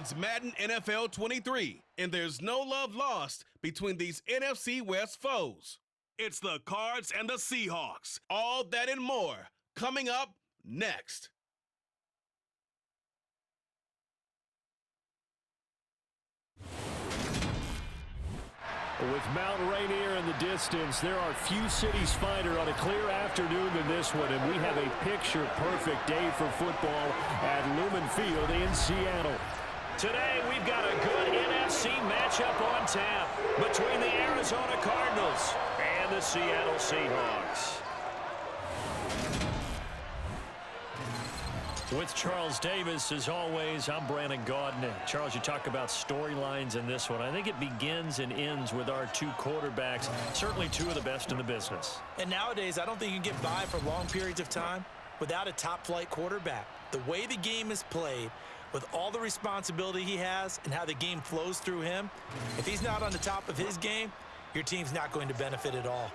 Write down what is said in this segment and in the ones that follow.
It's Madden NFL 23, and there's no love lost between these NFC West foes. It's the Cards and the Seahawks. All that and more coming up next. With Mount Rainier in the distance, there are few cities finer on a clear afternoon than this one, and we have a picture-perfect day for football at Lumen Field in Seattle. Today, we've got a good NFC matchup on tap between the Arizona Cardinals and the Seattle Seahawks. With Charles Davis, as always, I'm Brandon Gaudin. Charles, you talk about storylines in this one. I think it begins and ends with our two quarterbacks, certainly two of the best in the business. And nowadays, I don't think you can get by for long periods of time without a top-flight quarterback. The way the game is played, with all the responsibility he has and how the game flows through him, if he's not on the top of his game, your team's not going to benefit at all.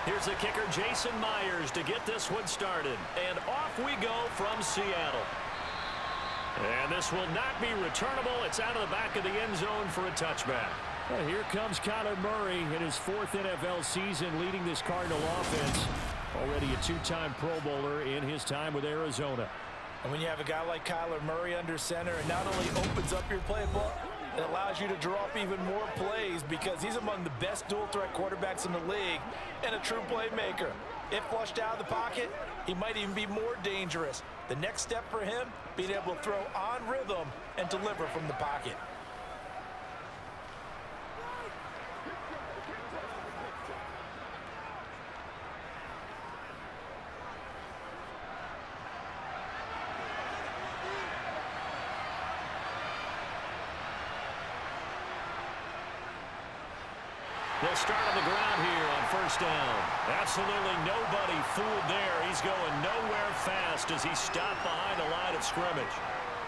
Here's the kicker, Jason Myers, to get this one started. And off we go from Seattle. And this will not be returnable. It's out of the back of the end zone for a touchback. Well, here comes Kyler Murray in his fourth NFL season leading this Cardinal offense. Already a two-time Pro Bowler in his time with Arizona. And when you have a guy like Kyler Murray under center, it not only opens up your playbook, it allows you to draw up even more plays because he's among the best dual-threat quarterbacks in the league and a true playmaker. If flushed out of the pocket, he might even be more dangerous. The next step for him, being able to throw on rhythm and deliver from the pocket. They'll start on the ground here on first down. Absolutely nobody fooled there. He's going nowhere fast as he's stopped behind the line of scrimmage.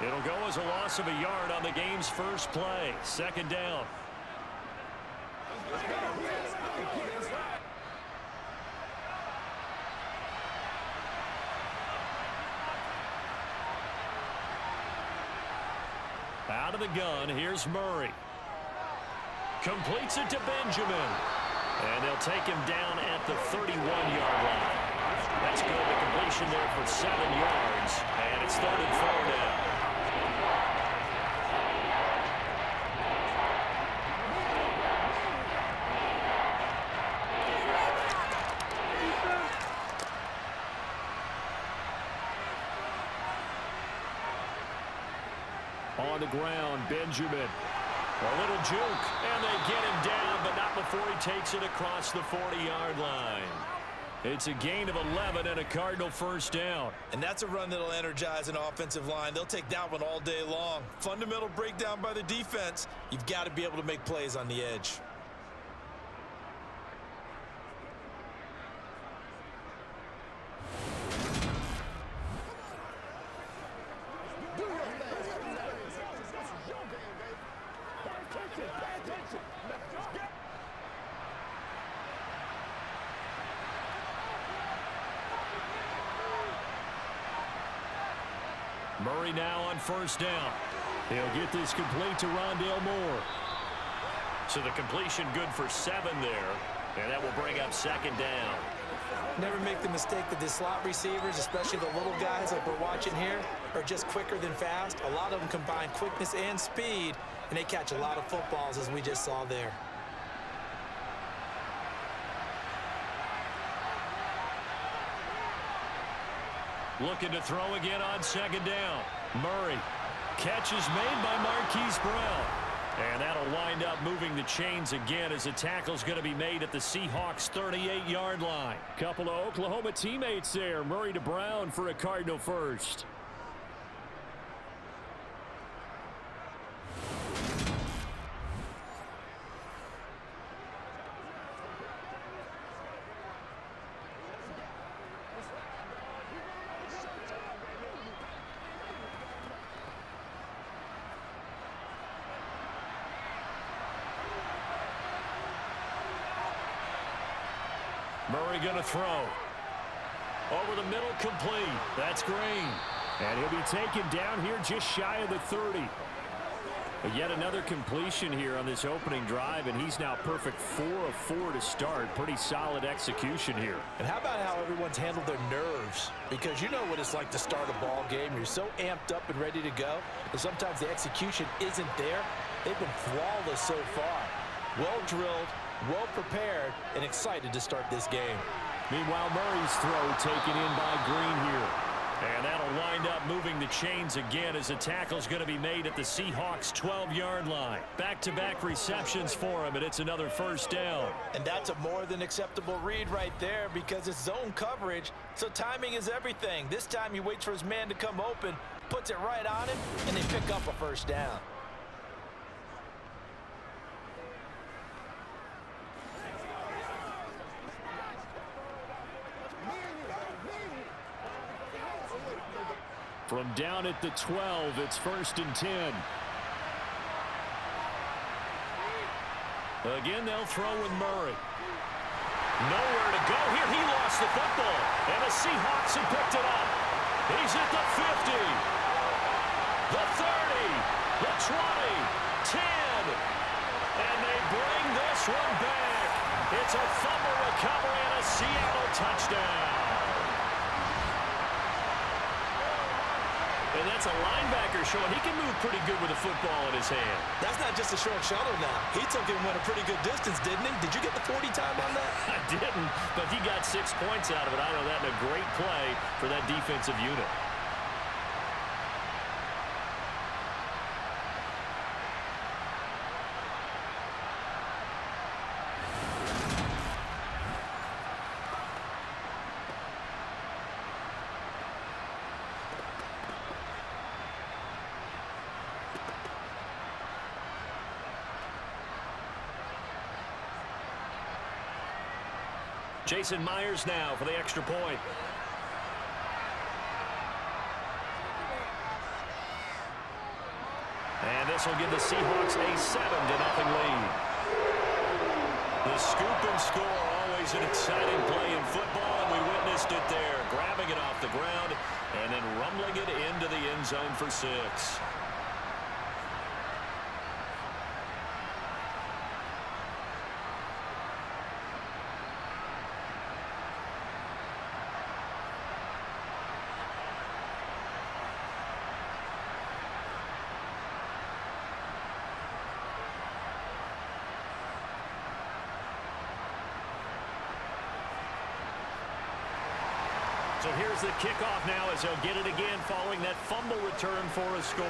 It'll go as a loss of a yard on the game's first play. Second down. Out of the gun, here's Murray. Completes it to Benjamin. And they'll take him down at the 31-yard line. That's good. The completion there for 7 yards. And it's 3rd and 4 now. On the ground, Benjamin. A little juke, and they get him down, but not before he takes it across the 40-yard line. It's a gain of 11 and a Cardinal first down. And that's a run that'll energize an offensive line. They'll take that one all day long. Fundamental breakdown by the defense. You've got to be able to make plays on the edge. Murray now on first down. He'll get this complete to Rondale Moore. So the completion good for 7 there, and that will bring up second down. Never make the mistake that the slot receivers, especially the little guys like we're watching here, are just quicker than fast. A lot of them combine quickness and speed, and they catch a lot of footballs as we just saw there. Looking to throw again on second down. Murray. Catch is made by Marquise Brown. And that'll wind up moving the chains again as the tackle's going to be made at the Seahawks' 38-yard line. Couple of Oklahoma teammates there. Murray to Brown for a Cardinal first. Murray going to throw. Over the middle, complete. That's Green. And he'll be taken down here just shy of the 30. But yet another completion here on this opening drive, and he's now perfect 4 of 4 to start. Pretty solid execution here. And how about how everyone's handled their nerves? Because you know what it's like to start a ball game. You're so amped up and ready to go, and sometimes the execution isn't there. They've been flawless so far. Well drilled, well prepared, and excited to start this game. Meanwhile, Murray's throw taken in by Green here. And that'll wind up moving the chains again as the tackle's going to be made at the Seahawks' 12-yard line. Back-to-back receptions for him, and it's another first down. And that's a more than acceptable read right there because it's zone coverage, so timing is everything. This time he waits for his man to come open, puts it right on him, and they pick up a first down. From down at the 12, it's 1st and 10. Again, they'll throw with Murray. Nowhere to go here. He lost the football, and the Seahawks have picked it up. He's at the 50, the 30, the 20, 10, and they bring this one back. It's a fumble recovery and a Seattle touchdown. And that's a linebacker showing he can move pretty good with a football in his hand. That's not just a short shuttle now. He took it and went a pretty good distance, didn't he? Did you get the 40 time on that? I didn't, but he got 6 points out of it. I know that in a great play for that defensive unit. Jason Myers now for the extra point. And this will give the Seahawks a 7-0 lead. The scoop and score, always an exciting play in football, and we witnessed it there. Grabbing it off the ground and then rumbling it into the end zone for 6. So here's the kickoff now as they'll get it again following that fumble return for a score.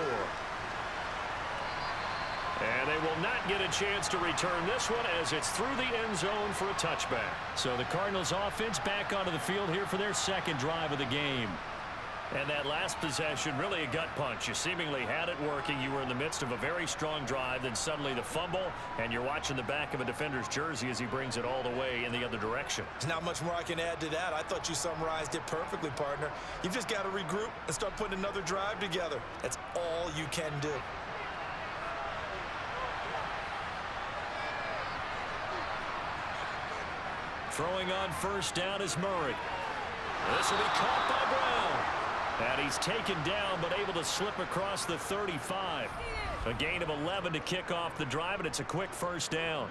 And they will not get a chance to return this one as it's through the end zone for a touchback. So the Cardinals offense back onto the field here for their second drive of the game. And that last possession, really a gut punch. You seemingly had it working. You were in the midst of a very strong drive, then suddenly the fumble, and you're watching the back of a defender's jersey as he brings it all the way in the other direction. There's not much more I can add to that. I thought you summarized it perfectly, partner. You've just got to regroup and start putting another drive together. That's all you can do. Throwing on first down is Murray. This will be caught by Brown. And he's taken down, but able to slip across the 35. A gain of 11 to kick off the drive, and it's a quick first down.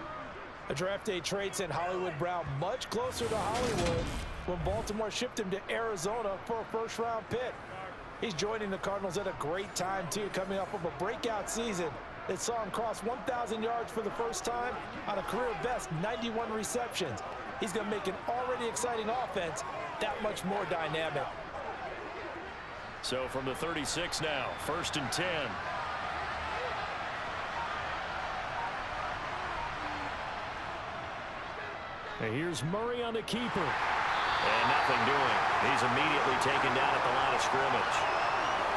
A draft day trade sent Hollywood Brown much closer to Hollywood when Baltimore shipped him to Arizona for a first-round pick. He's joining the Cardinals at a great time, too, coming off of a breakout season that saw him cross 1,000 yards for the first time on a career-best 91 receptions. He's going to make an already exciting offense that much more dynamic. So from the 36 now, 1st and 10. And here's Murray on the keeper. And nothing doing. He's immediately taken down at the line of scrimmage.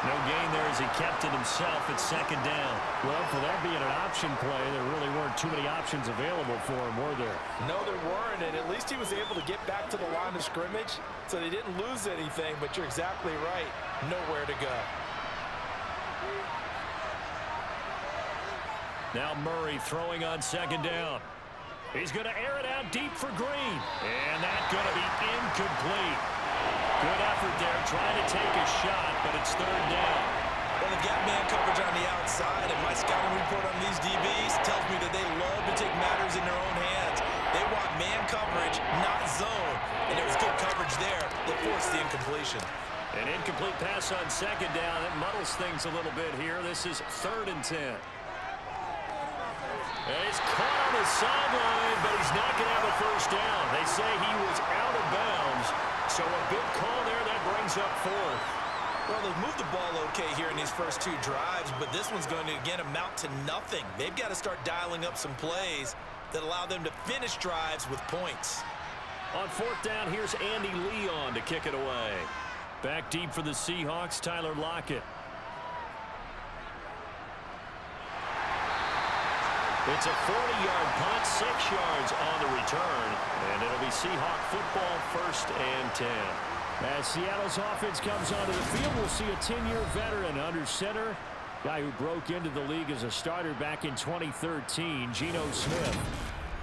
No gain there as he kept it himself at 2nd down. Well, for that being an option play, there really weren't too many options available for him, were there? No, there weren't, and at least he was able to get back to the line of scrimmage, so they didn't lose anything, but you're exactly right. Nowhere to go. Now Murray throwing on 2nd down. He's going to air it out deep for Green. And that's going to be incomplete. Good effort there, trying to take a shot, but it's 3rd down. Well, they've got man coverage on the outside, and my scouting report on these DBs tells me that they love to take matters in their own hands. They want man coverage, not zone. And there was good coverage there that forced the incompletion. An incomplete pass on 2nd down. It muddles things a little bit here. This is 3rd and 10. And he's caught on the sideline, but he's not going to have a 1st down. They say he was out of bounds. So a big call there that brings up 4th. Well, they've moved the ball okay here in these first 2 drives, but this one's going to, again, amount to nothing. They've got to start dialing up some plays that allow them to finish drives with points. On 4th down, here's Andy Leon to kick it away. Back deep for the Seahawks, Tyler Lockett. It's a 40-yard punt, 6 yards on the return, and it'll be Seahawk football, 1st and 10. As Seattle's offense comes onto the field, we'll see a 10-year veteran under center, guy who broke into the league as a starter back in 2013, Geno Smith.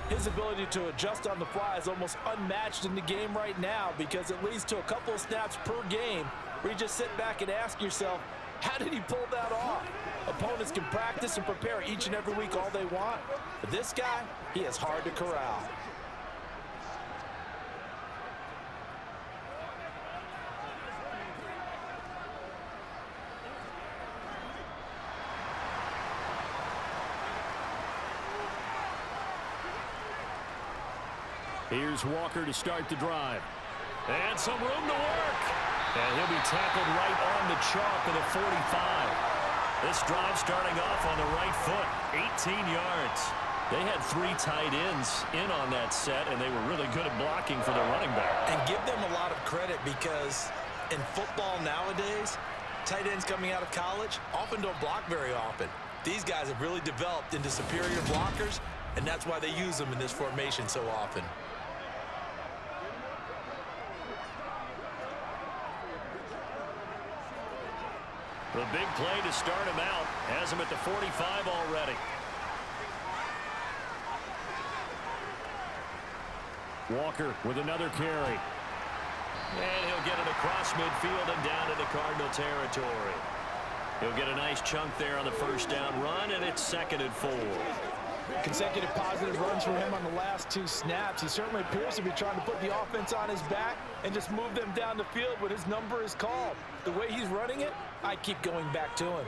His ability to adjust on the fly is almost unmatched in the game right now because it leads to a couple of snaps per game where you just sit back and ask yourself, how did he pull that off? Opponents can practice and prepare each and every week all they want, but this guy, he is hard to corral. Here's Walker to start the drive. And some room to work. And he'll be tackled right on the chalk of the 45. This drive starting off on the right foot, 18 yards. They had 3 tight ends in on that set, and they were really good at blocking for their running back. And give them a lot of credit because in football nowadays, tight ends coming out of college often don't block very often. These guys have really developed into superior blockers, and that's why they use them in this formation so often. The big play to start him out has him at the 45 already. Walker with another carry. And he'll get it across midfield and down into Cardinal territory. He'll get a nice chunk there on the 1st down run, and it's 2nd and 4. Consecutive positive runs for him on the last 2 snaps. He certainly appears to be trying to put the offense on his back and just move them down the field when his number is called. The way he's running it, I keep going back to him.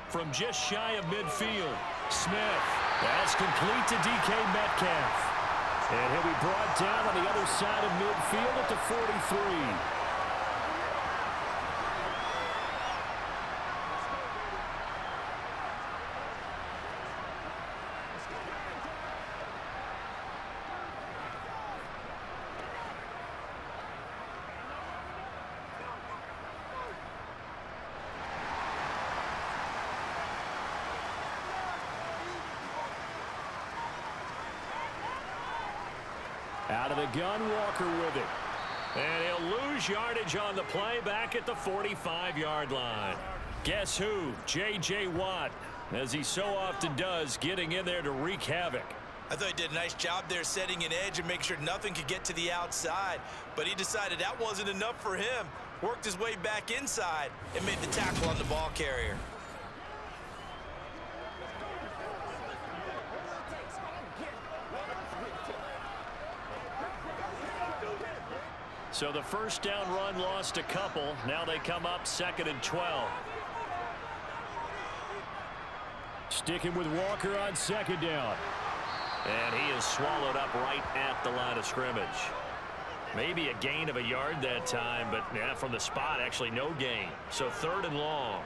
From just shy of midfield, Smith. That's complete to DK Metcalf. And he'll be brought down on the other side of midfield at the 43. Out of the gun, Walker with it. And he'll lose yardage on the play back at the 45-yard line. Guess who? J.J. Watt, as he so often does, getting in there to wreak havoc. I thought he did a nice job there setting an edge and making sure nothing could get to the outside. But he decided that wasn't enough for him. Worked his way back inside and made the tackle on the ball carrier. So the 1st down run lost a couple. Now they come up 2nd and 12. Sticking with Walker on 2nd down. And he is swallowed up right at the line of scrimmage. Maybe a gain of a yard that time, but yeah, from the spot, actually no gain. So 3rd and long.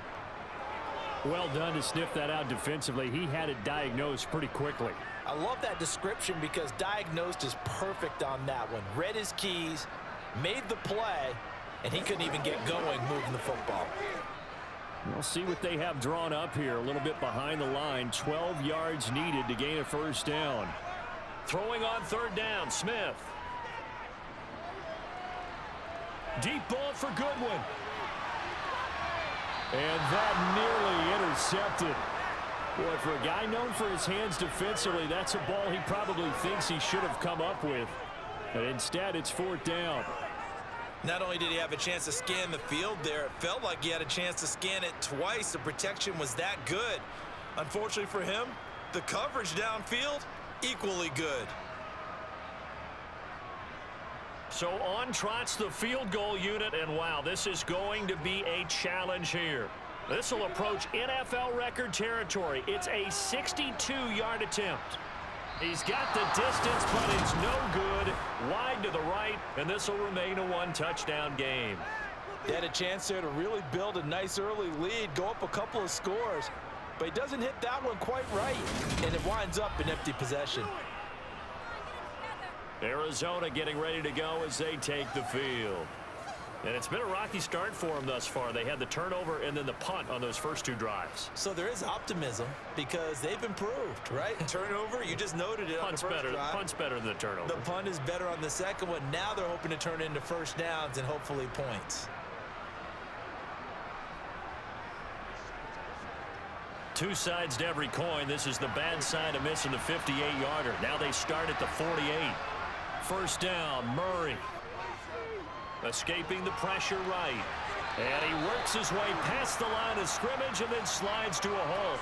Well done to sniff that out defensively. He had it diagnosed pretty quickly. I love that description because diagnosed is perfect on that one. Read his keys, made the play, and he couldn't even get going moving the football. We'll see what they have drawn up here. A little bit behind the line. 12 yards needed to gain a first down. Throwing on 3rd down, Smith. Deep ball for Goodwin. And that nearly intercepted. Boy, for a guy known for his hands defensively, that's a ball he probably thinks he should have come up with. But instead, it's 4th down. Not only did he have a chance to scan the field there, it felt like he had a chance to scan it twice. The protection was that good. Unfortunately for him, the coverage downfield, equally good. So on trots the field goal unit, and wow, this is going to be a challenge here. This will approach NFL record territory. It's a 62-yard attempt. He's got the distance, but it's no good. Wide to the right, and this will remain a 1-touchdown game. They had a chance there to really build a nice early lead, go up a couple of scores, but he doesn't hit that one quite right, and it winds up in empty possession. Arizona getting ready to go as they take the field. And it's been a rocky start for them thus far. They had the turnover and then the punt on those first 2 drives. So there is optimism because they've improved, right? Turnover, you just noted it on the first drive. Punt's better than the turnover. The punt is better on the second one. Now they're hoping to turn into first downs and hopefully points. Two sides to every coin. This is the bad side of missing the 58-yarder. Now they start at the 48. First down, Murray. Escaping the pressure right. And he works his way past the line of scrimmage and then slides to a halt.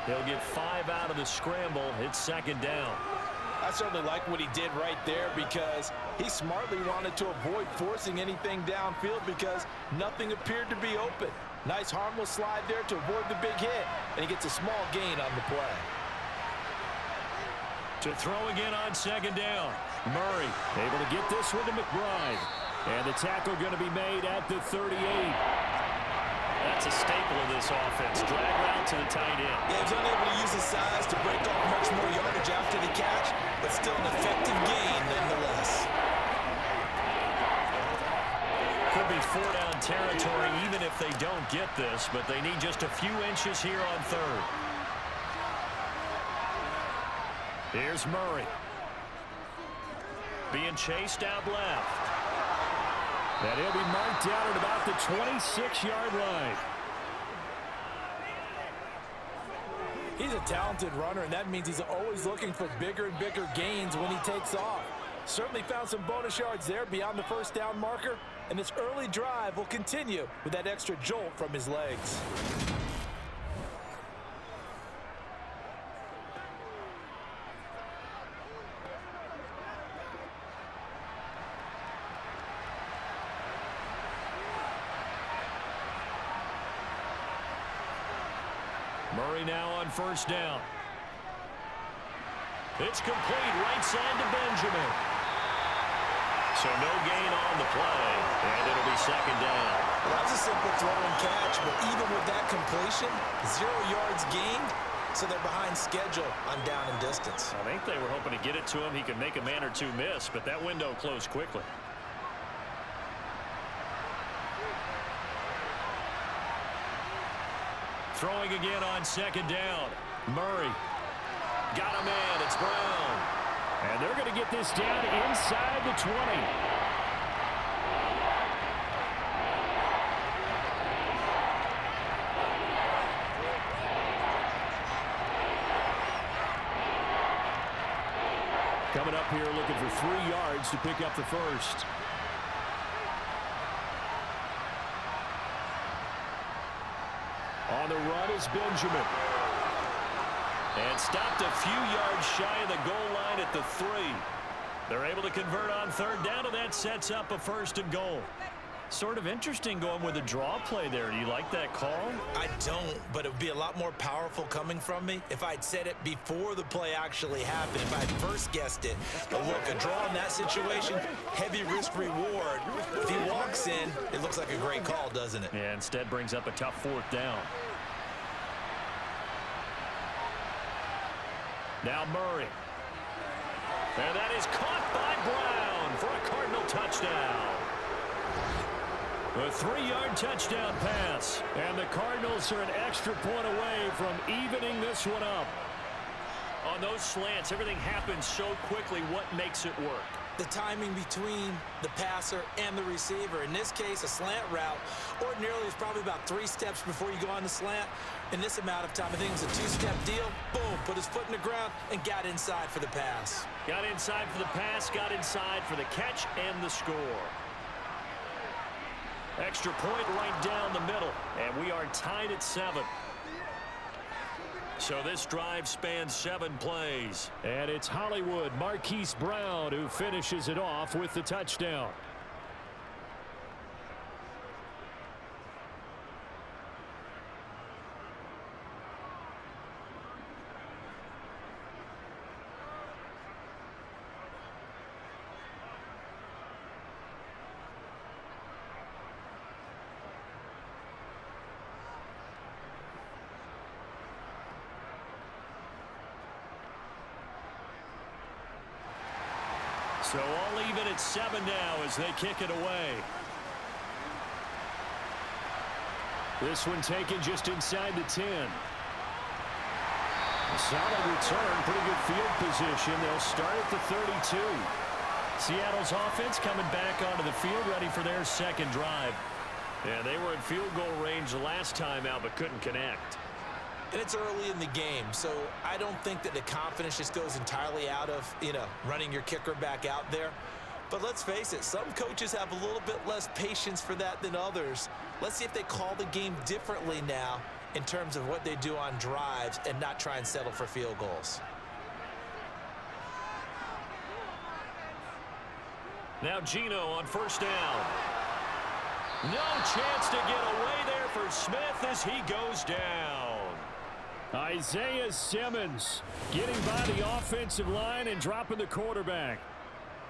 He'll get 5 out of the scramble. It's 2nd down. I certainly like what he did right there because he smartly wanted to avoid forcing anything downfield because nothing appeared to be open. Nice harmless slide there to avoid the big hit, and he gets a small gain on the play. To throw again on 2nd down. Murray able to get this one to McBride. And the tackle going to be made at the 38. That's a staple of this offense. Drag route to the tight end. Yeah, he was unable to use his size to break off much more yardage after the catch, but still an effective gain nonetheless. Could be 4-down territory even if they don't get this, but they need just a few inches here on 3rd. Here's Murray. Being chased out left. And he'll be marked down at about the 26-yard line. He's a talented runner, and that means he's always looking for bigger and bigger gains when he takes off. Certainly found some bonus yards there beyond the first down marker, and this early drive will continue with that extra jolt from his legs. Murray now on first down. It's complete right side to Benjamin. So no gain on the play, and it'll be 2nd down. Well, that was a simple throw and catch, but even with that completion, 0 yards gained, so they're behind schedule on down and distance. I think they were hoping to get it to him. He could make a man or two miss, but that window closed quickly. Throwing again on 2nd down. Murray. Got a man. It's Brown. And they're going to get this down inside the 20. Coming up here looking for 3 yards to pick up the first. On the run is Benjamin. And stopped a few yards shy of the goal line at the 3. They're able to convert on 3rd down, and that sets up a 1st and goal. Sort of interesting going with a draw play there. Do you like that call? I don't, but it would be a lot more powerful coming from me if I'd said it before the play actually happened, if I'd first guessed it. But look, a draw in that situation, heavy risk reward. If he walks in, it looks like a great call, doesn't it? Yeah, instead brings up a tough 4th down. Now Murray. And that is caught by Brown for a Cardinal touchdown. A 3-yard touchdown pass. And the Cardinals are an extra point away from evening this one up. On those slants, everything happens so quickly. What makes it work? The timing between the passer and the receiver. In this case, a slant route ordinarily is probably about 3 steps before you go on the slant. In this amount of time, I think it's a 2-step deal. Boom, put his foot in the ground and got inside for the pass. Got inside for the pass, got inside for the catch and the score. Extra point right down the middle, and we are tied at 7. So this drive spans 7 plays. And it's Hollywood Marquise Brown who finishes it off with the touchdown. So all even at 7 now as they kick it away. This one taken just inside the 10. A solid return, pretty good field position. They'll start at the 32. Seattle's offense coming back onto the field, ready for their second drive. Yeah, they were in field goal range the last time out, but couldn't connect. And it's early in the game, so I don't think that the confidence just goes entirely out of, running your kicker back out there. But let's face it, some coaches have a little bit less patience for that than others. Let's see if they call the game differently now in terms of what they do on drives and not try and settle for field goals. Now Geno on 1st down. No chance to get away there for Smith as he goes down. Isaiah Simmons getting by the offensive line and dropping the quarterback.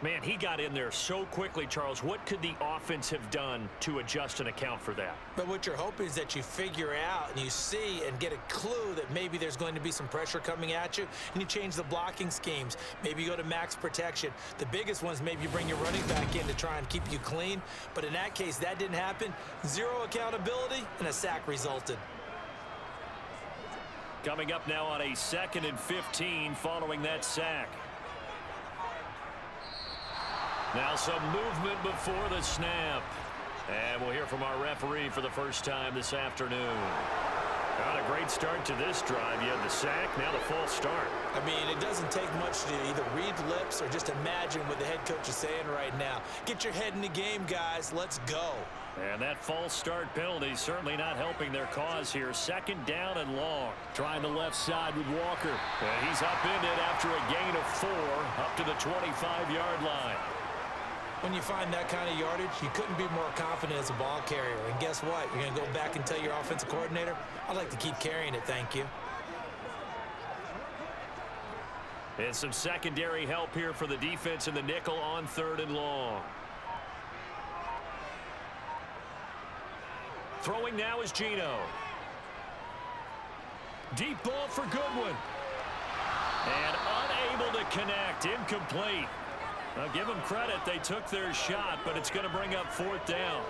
Man, he got in there so quickly, Charles. What could the offense have done to adjust and account for that? But what you're hoping is that you figure out and you see and get a clue that maybe there's going to be some pressure coming at you, and you change the blocking schemes. Maybe you go to max protection. The biggest ones, maybe you bring your running back in to try and keep you clean. But in that case, that didn't happen. 0 accountability, and a sack resulted. Coming up now on a 2nd and 15 following that sack. Now some movement before the snap. And we'll hear from our referee for the first time this afternoon. Not a great start to this drive. You had the sack, now the false start. I mean, it doesn't take much to either read lips or just imagine what the head coach is saying right now. Get your head in the game, guys. Let's go. And that false start penalty certainly not helping their cause here. 2nd down and long. Trying the left side with Walker. And he's upended after a gain of 4 up to the 25-yard line. When you find that kind of yardage, you couldn't be more confident as a ball carrier. And guess what? You're going to go back and tell your offensive coordinator, I'd like to keep carrying it, thank you. And some secondary help here for the defense in the nickel on 3rd and long. Throwing now is Geno. Deep ball for Goodwin. And unable to connect. Incomplete. I'll give them credit. They took their shot, but it's going to bring up 4th down.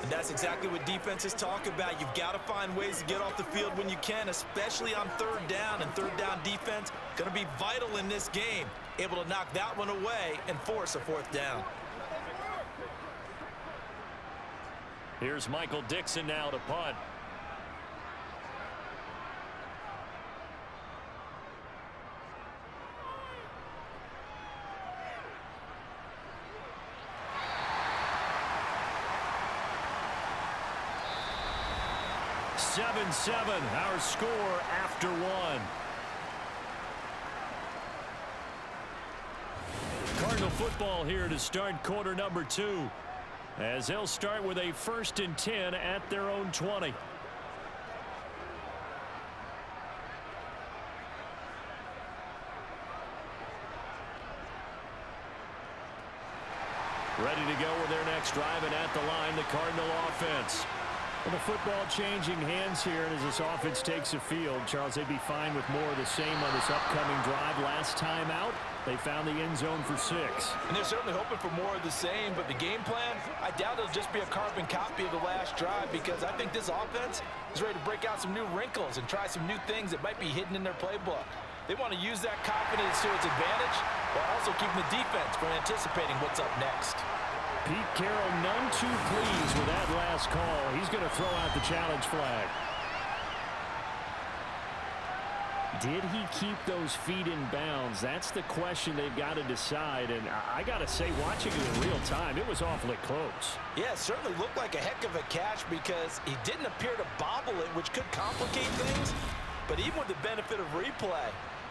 And that's exactly what defenses talk about. You've got to find ways to get off the field when you can, especially on 3rd down. And 3rd down defense going to be vital in this game. Able to knock that one away and force a 4th down. Here's Michael Dixon now to punt. Seven, our score after 1. Cardinal football here to start quarter number 2. as they'll start with a 1st and 10 at their own 20. Ready to go with their next drive, and at the line, the Cardinal offense. Well, the football changing hands here, and as this offense takes the field, Charles, they'd be fine with more of the same on this upcoming drive. Last time out, they found the end zone for 6. And they're certainly hoping for more of the same, but the game plan, I doubt it'll just be a carbon copy of the last drive, because I think this offense is ready to break out some new wrinkles and try some new things that might be hidden in their playbook. They want to use that confidence to its advantage while also keeping the defense from anticipating what's up next. Pete Carroll none too pleased with that last call. He's going to throw out the challenge flag. Did he keep those feet in bounds? That's the question they've got to decide. And I got to say, watching it in real time, it was awfully close. Yeah, it certainly looked like a heck of a catch because he didn't appear to bobble it, which could complicate things. But even with the benefit of replay,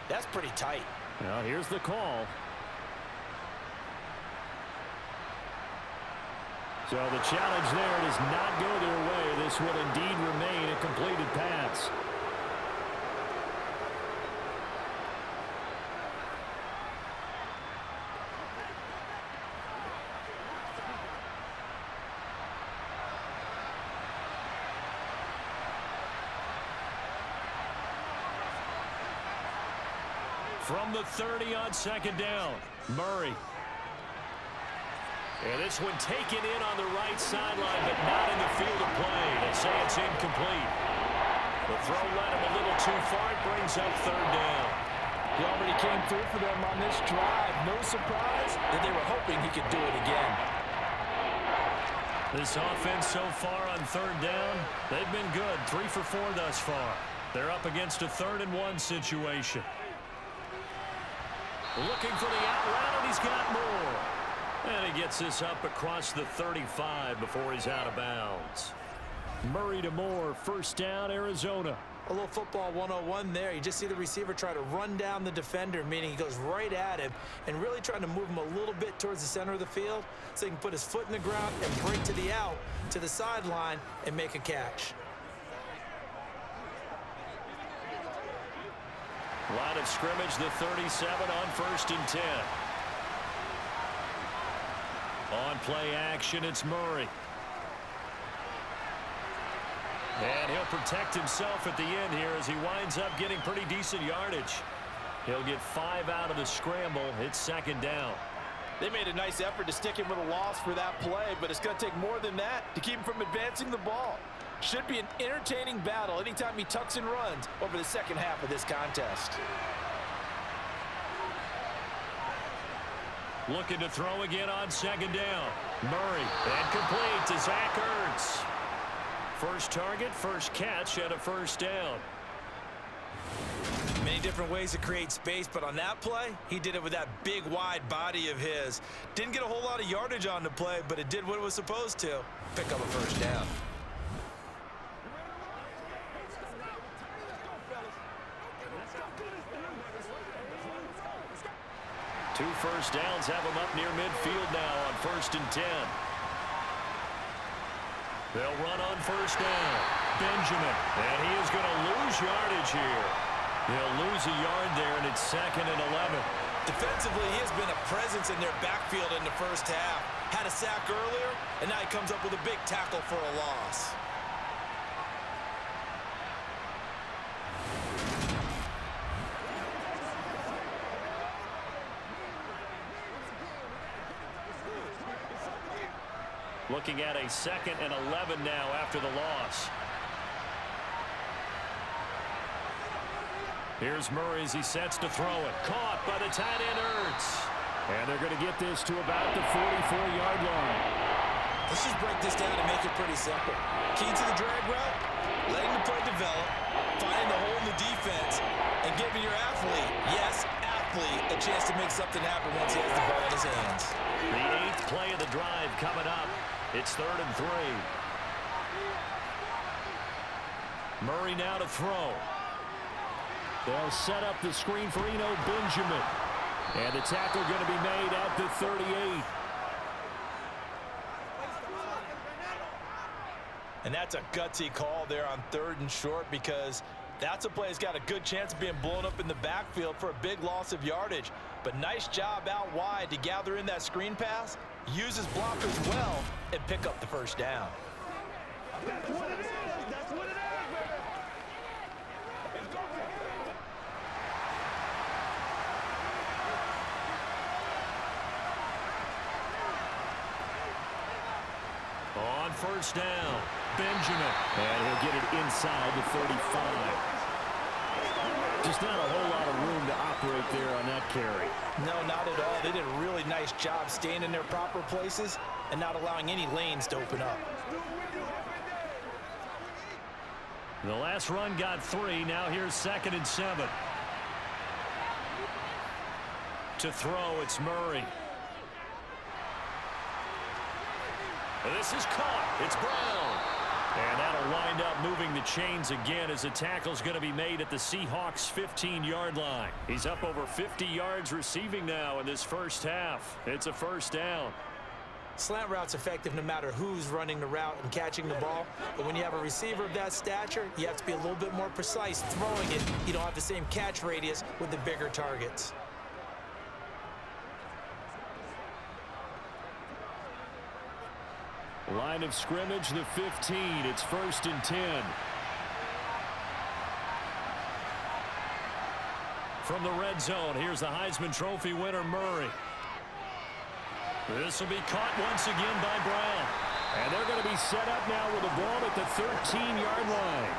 that's pretty tight. Well, here's the call. So the challenge there does not go their way. This will indeed remain a completed pass. From the 30 on 2nd down, Murray. And this one taken in on the right sideline, but not in the field of play. They say it's incomplete. The throw led him a little too far. It brings up 3rd down. He already came through for them on this drive. No surprise that they were hoping he could do it again. This offense so far on 3rd down, they've been good. 3 for 4 thus far. They're up against a 3rd and 1 situation. Looking for the out route, and he's got more. And he gets this up across the 35 before he's out of bounds. Murray to Moore, 1st down, Arizona. A little football 101 there. You just see the receiver try to run down the defender, meaning he goes right at him and really trying to move him a little bit towards the center of the field so he can put his foot in the ground and break to the out, to the sideline, and make a catch. Line of scrimmage, the 37 on 1st and 10. On play action, it's Murray. And he'll protect himself at the end here as he winds up getting pretty decent yardage. He'll get 5 out of the scramble. It's 2nd down. They made a nice effort to stick him with a loss for that play, but it's going to take more than that to keep him from advancing the ball. Should be an entertaining battle anytime he tucks and runs over the second half of this contest. Looking to throw again on 2nd down. Murray, and complete to Zach Ertz. First target, first catch, and a 1st down. Many different ways to create space, but on that play, he did it with that big, wide body of his. Didn't get a whole lot of yardage on the play, but it did what it was supposed to. Pick up a 1st down. Two 1st downs have him up near midfield now on 1st and 10. They'll run on 1st down. Benjamin, and he is going to lose yardage here. He'll lose a yard there, and it's 2nd and 11. Defensively, he has been a presence in their backfield in the first half. Had a sack earlier, and now he comes up with a big tackle for a loss. Looking at a 2nd and 11 now after the loss. Here's Murray as he sets to throw it. Caught by the tight end Ertz. And they're going to get this to about the 44-yard line. Let's just break this down and make it pretty simple. Key to the drag route, letting the play develop, finding the hole in the defense, and giving your athlete, yes, athlete, a chance to make something happen once he has the ball in his hands. The 8th play of the drive coming up. It's 3rd and 3. Murray now to throw. They'll set up the screen for Eno Benjamin. And the tackle going to be made at the 38. And that's a gutsy call there on 3rd and short, because that's a play that's got a good chance of being blown up in the backfield for a big loss of yardage. But nice job out wide to gather in that screen pass, use his blockers well, and pick up the first down. That's what it is. That's what it is, baby. On first down, Benjamin. And he'll get it inside the 35. Just not a whole lot of room to operate there on that carry. No, not at all. They did a really nice job staying in their proper places and not allowing any lanes to open up. The last run got 3. Now here's 2nd and 7. To throw, it's Murray. This is caught. It's Brown. And that'll wind up moving the chains again as the tackle's going to be made at the Seahawks' 15-yard line. He's up over 50 yards receiving now in this first half. It's a first down. Slant route's effective no matter who's running the route and catching the ball. But when you have a receiver of that stature, you have to be a little bit more precise throwing it. You don't have the same catch radius with the bigger targets. Line of scrimmage, the 15. It's 1st and 10. From the red zone, here's the Heisman Trophy winner, Murray. This will be caught once again by Brown. And they're going to be set up now with the ball at the 13-yard line.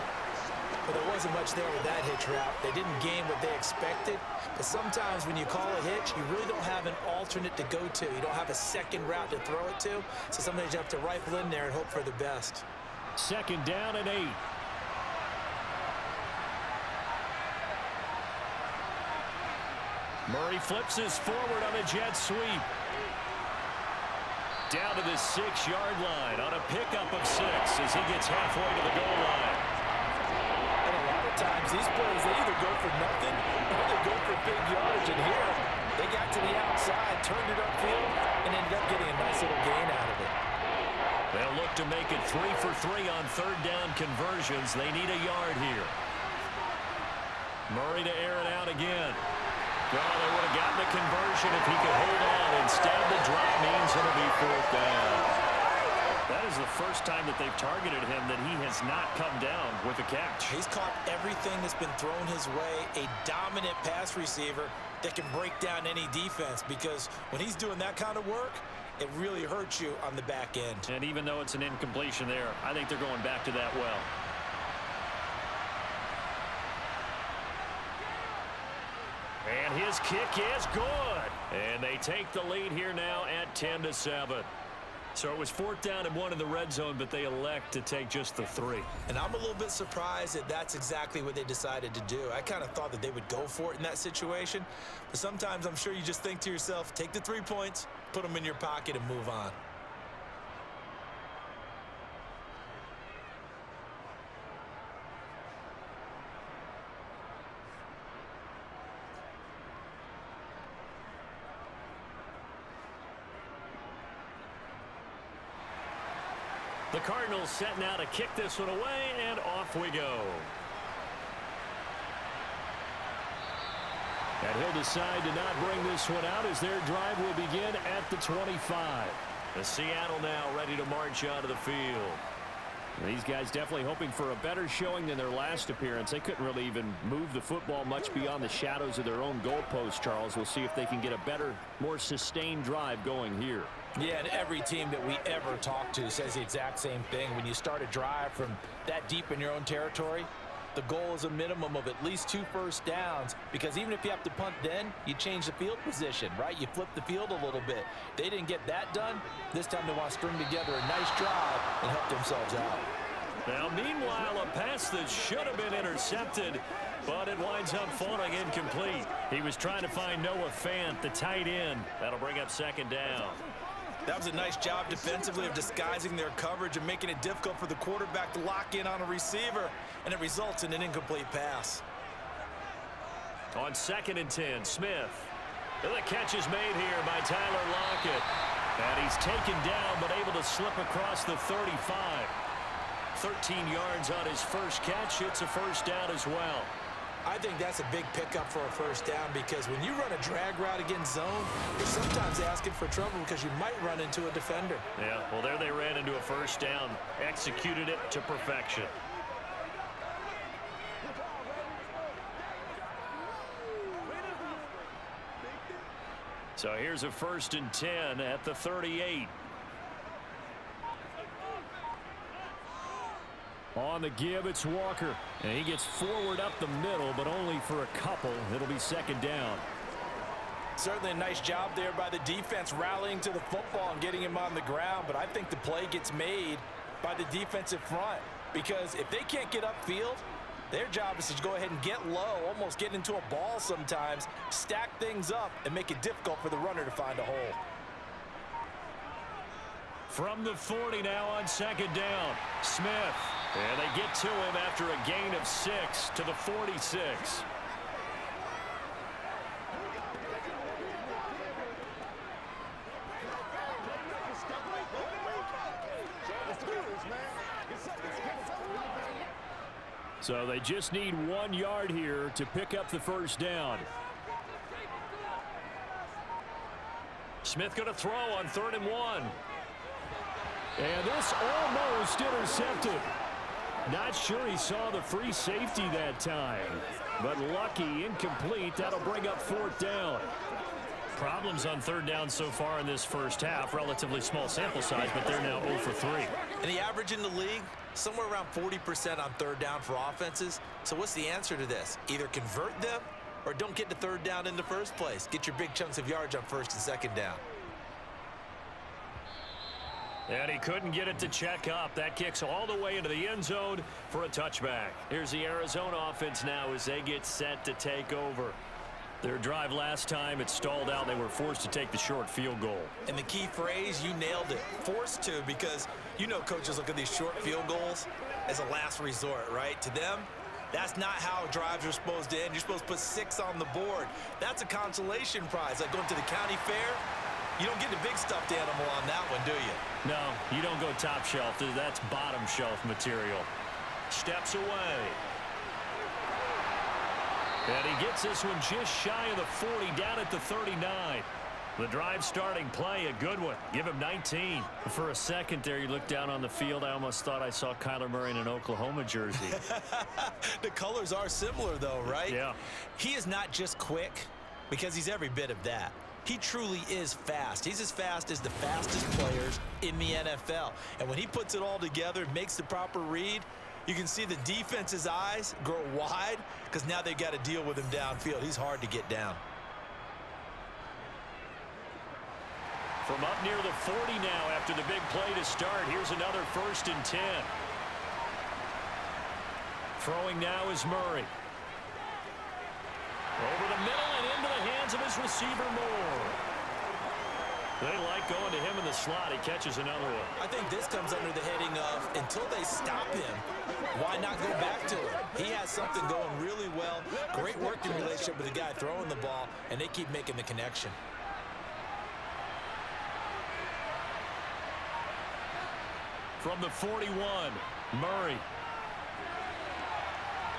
But there wasn't much there with that hitch route. They didn't gain what they expected. But sometimes when you call a hitch, you really don't have an alternate to go to. You don't have a second route to throw it to. So sometimes you have to rifle in there and hope for the best. 2nd down and 8. Murray flips his forward on a jet sweep. Down to the 6-yard line on a pickup of 6 as he gets halfway to the goal line. And a lot of times these plays, they either go for nothing or they go for big yardage. And here, they got to the outside, turned it upfield, and ended up getting a nice little gain out of it. They'll look to make it 3 for 3 on 3rd down conversions. They need a yard here. Murray to air it out again. Oh, they would have gotten the conversion if he could hold on. Instead, the drop means it'll be 4th down. That is the first time that they've targeted him that he has not come down with a catch. He's caught everything that's been thrown his way. A dominant pass receiver that can break down any defense, because when he's doing that kind of work, it really hurts you on the back end. And even though it's an incompletion there, I think they're going back to that well. And his kick is good. And they take the lead here now at 10-7. So it was 4th down and 1 in the red zone, but they elect to take just the 3. And I'm a little bit surprised that that's exactly what they decided to do. I kind of thought that they would go for it in that situation. But sometimes I'm sure you just think to yourself, take the 3 points, put them in your pocket, and move on. The Cardinals set now to kick this one away, and off we go. And he'll decide to not bring this one out as their drive will begin at the 25. The Seattle now ready to march out of the field. These guys definitely hoping for a better showing than their last appearance. They couldn't really even move the football much beyond the shadows of their own goalpost, Charles. We'll see if they can get a better, more sustained drive going here. Yeah, and every team that we ever talk to says the exact same thing. When you start a drive from that deep in your own territory, the goal is a minimum of at least 2 first downs, because even if you have to punt then, you change the field position, right? You flip the field a little bit. They didn't get that done. This time they want to string together a nice drive and help themselves out. Now, meanwhile, a pass that should have been intercepted, but it winds up falling incomplete. He was trying to find Noah Fant, the tight end. That'll bring up 2nd down. That was a nice job defensively of disguising their coverage and making it difficult for the quarterback to lock in on a receiver, and it results in an incomplete pass. On 2nd and 10, Smith. The catch is made here by Tyler Lockett. And he's taken down but able to slip across the 35. 13 yards on his first catch. It's a first down as well. I think that's a big pickup for a first down because when you run a drag route against zone, you're sometimes asking for trouble because you might run into a defender. Yeah, well, there they ran into a first down. Executed it to perfection. So here's a 1st and 10 at the 38. On the give, it's Walker. And he gets forward up the middle, but only for a couple. It'll be 2nd down. Certainly a nice job there by the defense rallying to the football and getting him on the ground. But I think the play gets made by the defensive front because if they can't get upfield, their job is to go ahead and get low, almost get into a ball sometimes, stack things up, and make it difficult for the runner to find a hole. From the 40 now on 2nd down, Smith. And they get to him after a gain of 6 to the 46. So they just need 1 yard here to pick up the first down. Smith going to throw on 3rd and 1. And this almost intercepted. Not sure he saw the free safety that time. But lucky, incomplete. That'll bring up 4th down. Problems on 3rd down so far in this first half. Relatively small sample size, but they're now 0 for 3. And the average in the league, somewhere around 40% on 3rd down for offenses. So what's the answer to this? Either convert them or don't get to 3rd down in the first place. Get your big chunks of yards on 1st and 2nd down. And he couldn't get it to check up. That kicks all the way into the end zone for a touchback. Here's the Arizona offense now as they get set to take over. Their drive last time, it stalled out. They were forced to take the short field goal. And the key phrase, you nailed it. Forced to, because you know coaches look at these short field goals as a last resort, right? To them, that's not how drives are supposed to end. You're supposed to put 6 on the board. That's a consolation prize. Like going to the county fair, you don't get the big stuffed animal on that one, do you? No, you don't go top shelf. That's bottom shelf material. Steps away. And he gets this one just shy of the 40, down at the 39. The drive starting play, a good one. Give him 19. For a second there, you look down on the field. I almost thought I saw Kyler Murray in an Oklahoma jersey. The colors are similar, though, right? Yeah. He is not just quick, because he's every bit of that. He truly is fast. He's as fast as the fastest players in the NFL. And when he puts it all together, makes the proper read, you can see the defense's eyes grow wide because now they've got to deal with him downfield. He's hard to get down. From up near the 40 now after the big play to start, here's another 1st and 10. Throwing now is Murray. Over the middle and into the hands of his receiver Moore. They like going to him in the slot. He catches another one. I think this comes under the heading of until they stop him, why not go back to him? He has something going really well. Great working relationship with the guy throwing the ball, and they keep making the connection. From the 41, Murray.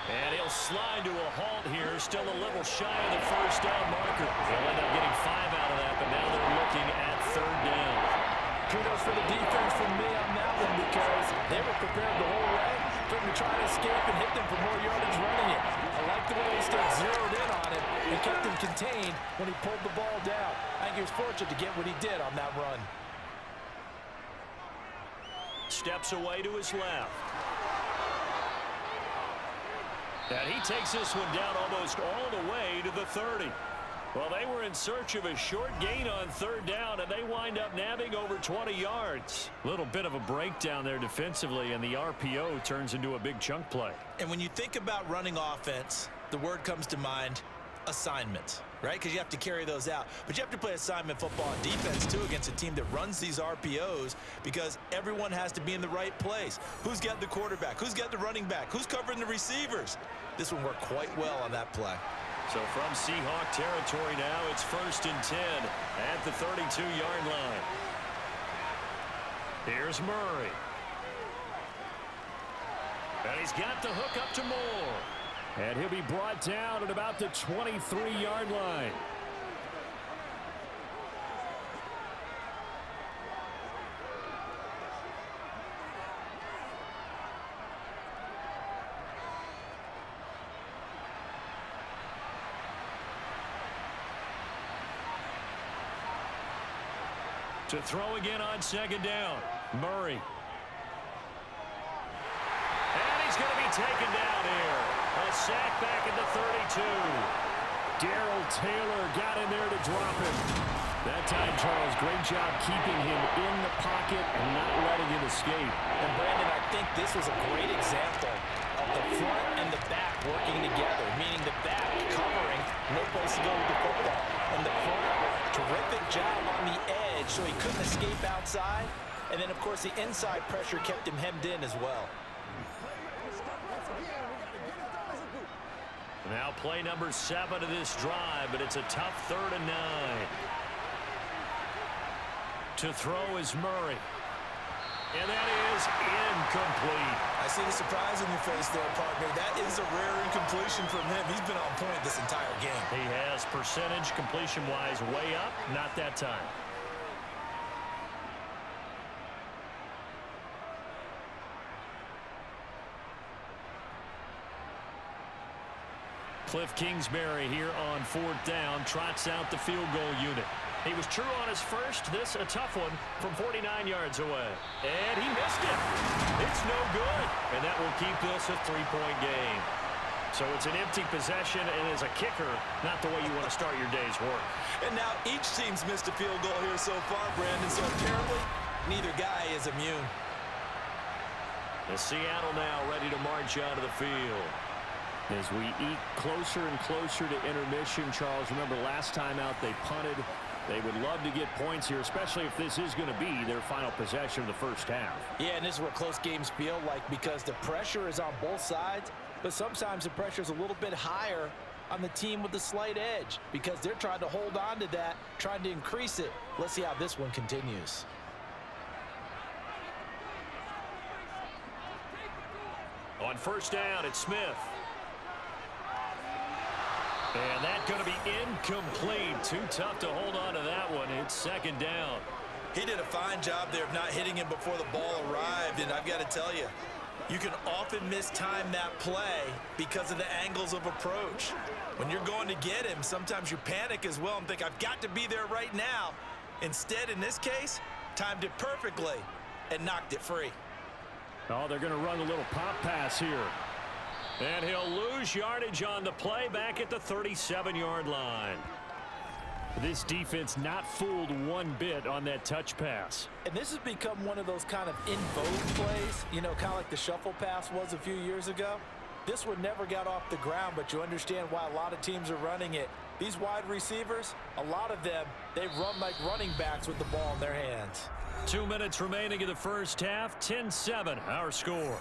And he'll slide to a halt here, still a little shy of the first down marker. They'll end up getting 5 out of that, but now they're looking at 3rd down. Kudos for the defense from me on that one because they were prepared the whole way for him to try to escape and hit them for more yardage running it. I like the way they stayed zeroed in on him and kept him contained when he pulled the ball down. I think he was fortunate to get what he did on that run. Steps away to his left. And he takes this one down almost all the way to the 30. Well, they were in search of a short gain on 3rd down, and they wind up nabbing over 20 yards. A little bit of a breakdown there defensively, and the RPO turns into a big chunk play. And when you think about running offense, the word comes to mind, assignments, right? Because you have to carry those out. But you have to play assignment football on defense, too, against a team that runs these RPOs because everyone has to be in the right place. Who's got the quarterback? Who's got the running back? Who's covering the receivers? This one worked quite well on that play. So from Seahawk territory now, it's 1st and 10 at the 32-yard line. Here's Murray. And he's got the hook up to Moore. And he'll be brought down at about the 23-yard line. To throw again on second down. Murray. And he's going to be taken down here. A sack back at the 32. Darrell Taylor got in there to drop him. That time, Charles, great job keeping him in the pocket and not letting him escape. And Brandon, I think this was a great example of the front and the back working together, meaning the back covering, no place to go with the football. And the front, terrific job on the edge so he couldn't escape outside. And then, of course, the inside pressure kept him hemmed in as well. Now play number 7 of this drive, but it's a tough 3rd and 9. To throw is Murray. And that is incomplete. I see the surprise in your face there, partner. That is a rare incompletion from him. He's been on point this entire game. He has percentage completion-wise way up, not that time. Cliff Kingsbury here on 4th down, trots out the field goal unit. He was true on his first. This a tough one from 49 yards away. And he missed it. It's no good. And that will keep this a 3-point game. So it's an empty possession, and as a kicker, not the way you want to start your day's work. And now each team's missed a field goal here so far, Brandon. So apparently, neither guy is immune. And Seattle now ready to march out of the field. As we eat closer and closer to intermission, Charles, remember last time out they punted. They would love to get points here, especially if this is going to be their final possession of the first half. Yeah, and this is what close games feel like because the pressure is on both sides, but sometimes the pressure is a little bit higher on the team with the slight edge because they're trying to hold on to that, trying to increase it. Let's see how this one continues. On first down, it's Smith. And that's going to be incomplete. Too tough to hold on to that one. It's second down. He did a fine job there of not hitting him before the ball arrived, and I've got to tell you, you can often mistime that play because of the angles of approach. When you're going to get him, sometimes you panic as well and think, I've got to be there right now. Instead, in this case, timed it perfectly and knocked it free. Oh, they're going to run a little pop pass here. And he'll lose yardage on the play back at the 37-yard line. This defense not fooled one bit on that touch pass. And this has become one of those kind of in vogue plays, you know, kind of like the shuffle pass was a few years ago. This one never got off the ground, but you understand why a lot of teams are running it. These wide receivers, a lot of them, they run like running backs with the ball in their hands. 2 minutes remaining in the first half, 10-7 our score.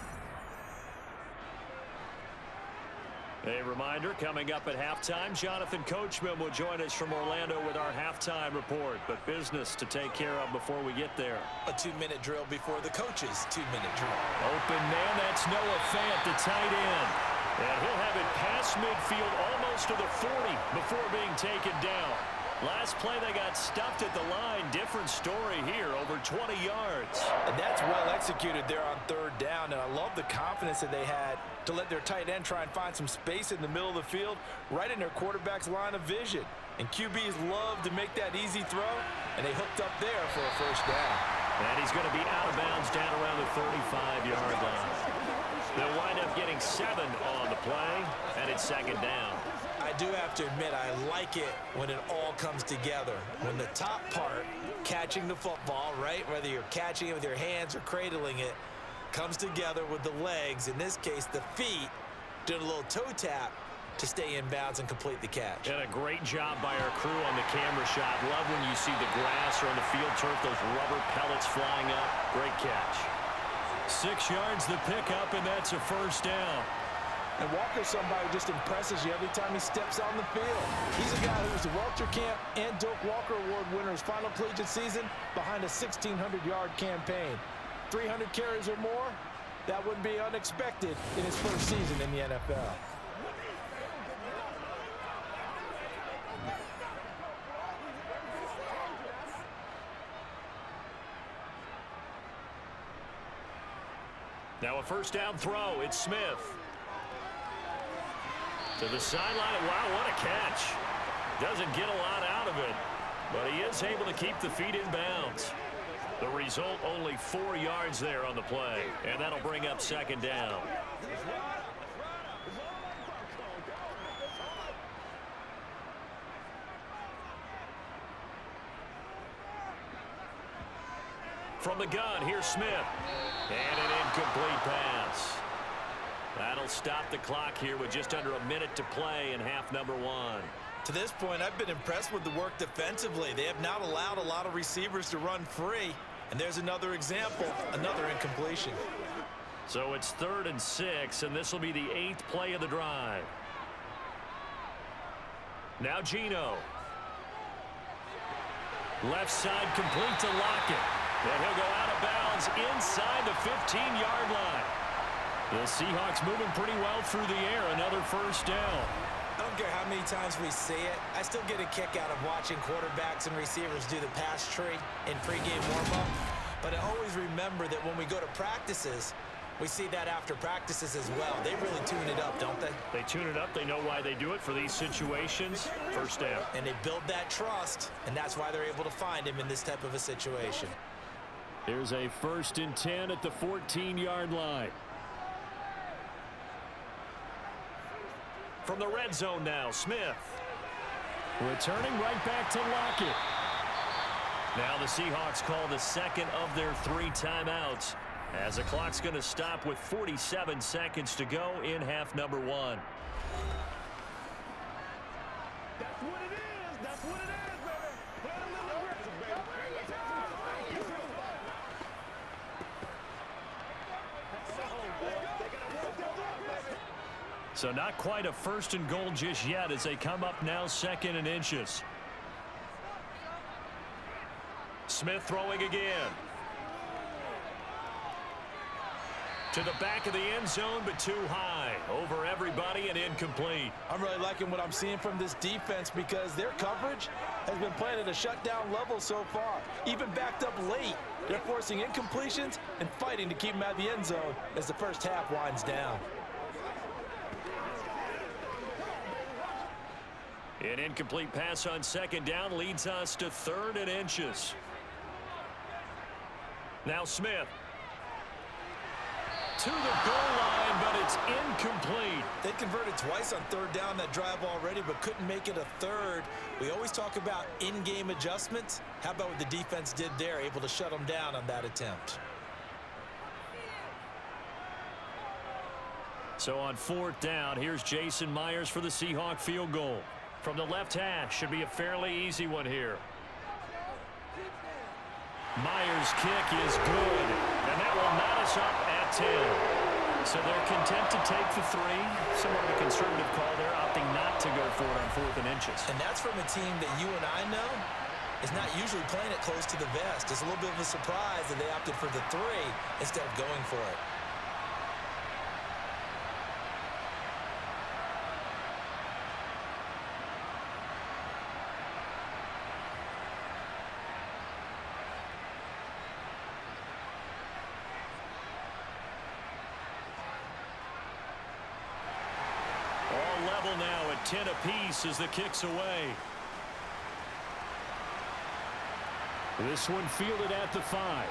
A reminder, coming up at halftime, Jonathan Coachman will join us from Orlando with our halftime report. But business to take care of before we get there. A 2-minute drill before the coach's 2-minute drill. Open man, that's Noah Fant, the tight end. And he'll have it past midfield almost to the 40 before being taken down. Last play they got stuffed at the line. Different story here, over 20 yards. And that's well executed there on third down. And I love the confidence that they had to let their tight end try and find some space in the middle of the field, right in their quarterback's line of vision. And QBs love to make that easy throw, and they hooked up there for a first down. And he's going to be out of bounds down around the 35-yard line. They'll wind up getting 7 on the play, and it's second down. I do have to admit, I like it when it all comes together. When the top part, catching the football, right, whether you're catching it with your hands or cradling it, comes together with the legs, in this case the feet, doing a little toe tap to stay in bounds and complete the catch. And a great job by our crew on the camera shot. Love when you see the grass or on the field turf, those rubber pellets flying up. Great catch. 6 yards the pickup, and that's a first down. And Walker's somebody who just impresses you every time he steps on the field. He's a guy who was the Walter Camp and Doak Walker Award winner his final collegiate season behind a 1,600-yard campaign. 300 carries or more, That wouldn't be unexpected in his first season in the NFL. Now a first down throw. It's Smith. To the sideline. Wow, what a catch. Doesn't get a lot out of it, but he is able to keep the feet in bounds. The result, only 4 yards there on the play, and that'll bring up second down. From the gun, here's Smith. And an incomplete pass. That'll stop the clock here with just under a minute to play in half number 1. To this point, I've been impressed with the work defensively. They have not allowed a lot of receivers to run free. And there's another example, another incompletion. So it's 3rd and 6, and this will be the 8th play of the drive. Now Geno. Left side complete to Lockett. And he'll go out of bounds inside the 15-yard line. The Seahawks moving pretty well through the air. Another first down. I don't care how many times we see it. I still get a kick out of watching quarterbacks and receivers do the pass tree in pregame warm-up. But I always remember that when we go to practices, we see that after practices as well. They really tune it up, don't they? They tune it up. They know why they do it for these situations. First down. And they build that trust, and that's why they're able to find him in this type of a situation. Here's a 1st and 10 at the 14-yard line. From the red zone now, Smith. Returning right back to Lockett. Now the Seahawks call the second of their 3 timeouts, as the clock's going to stop with 47 seconds to go in half number 1. That's what it is. That's what it is, baby. Play a little aggressive, baby. So not quite a 1st and goal just yet as they come up now 2nd and inches. Smith throwing again. To the back of the end zone, but too high. Over everybody and incomplete. I'm really liking what I'm seeing from this defense because their coverage has been playing at a shutdown level so far. Even backed up late, they're forcing incompletions and fighting to keep them out of the end zone as the first half winds down. An incomplete pass on 2nd down leads us to 3rd and inches. Now Smith. To the goal line, but it's incomplete. They converted twice on 3rd down that drive already, but couldn't make it a 3rd. We always talk about in-game adjustments. How about what the defense did there, able to shut them down on that attempt? So on 4th down, here's Jason Myers for the Seahawk field goal. From the left hash, should be a fairly easy one here. Myers' kick is good, and that will knot us up at 10. So they're content to take the 3. Somewhat of a conservative call there, opting not to go for it on 4th and inches. And that's from a team that you and I know is not usually playing it close to the vest. It's a little bit of a surprise that they opted for the 3 instead of going for it. Level now at 10 apiece as the kick's away. This one fielded at the 5.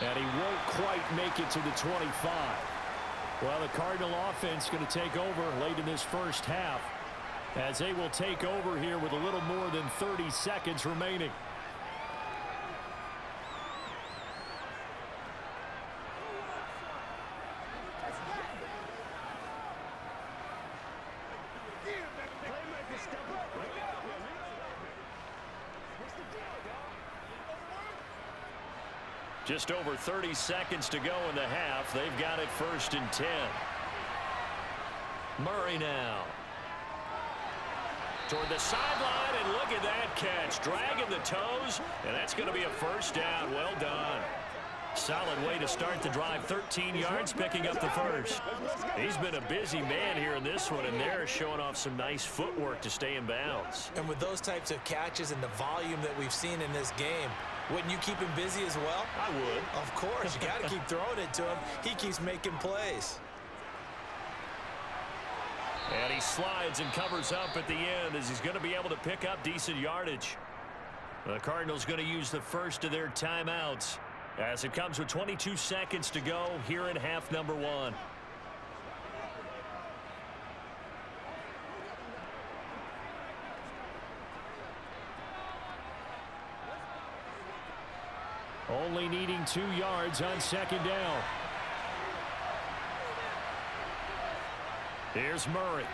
And he won't quite make it to the 25. Well, the Cardinal offense going to take over late in this first half as they will take over here with a little more than 30 seconds remaining. Just over 30 seconds to go in the half. They've got it 1st and 10. Murray now. Toward the sideline, and look at that catch. Dragging the toes, and that's going to be a first down. Well done. Solid way to start the drive. 13 yards, picking up the first. He's been a busy man here in this one, and they're showing off some nice footwork to stay in bounds. And with those types of catches and the volume that we've seen in this game, wouldn't you keep him busy as well? I would. Of course. You got to keep throwing it to him. He keeps making plays. And he slides and covers up at the end as he's going to be able to pick up decent yardage. The Cardinals going to use the first of their timeouts as it comes with 22 seconds to go here in half number 1. Only needing 2 yards on second down. Here's Murray.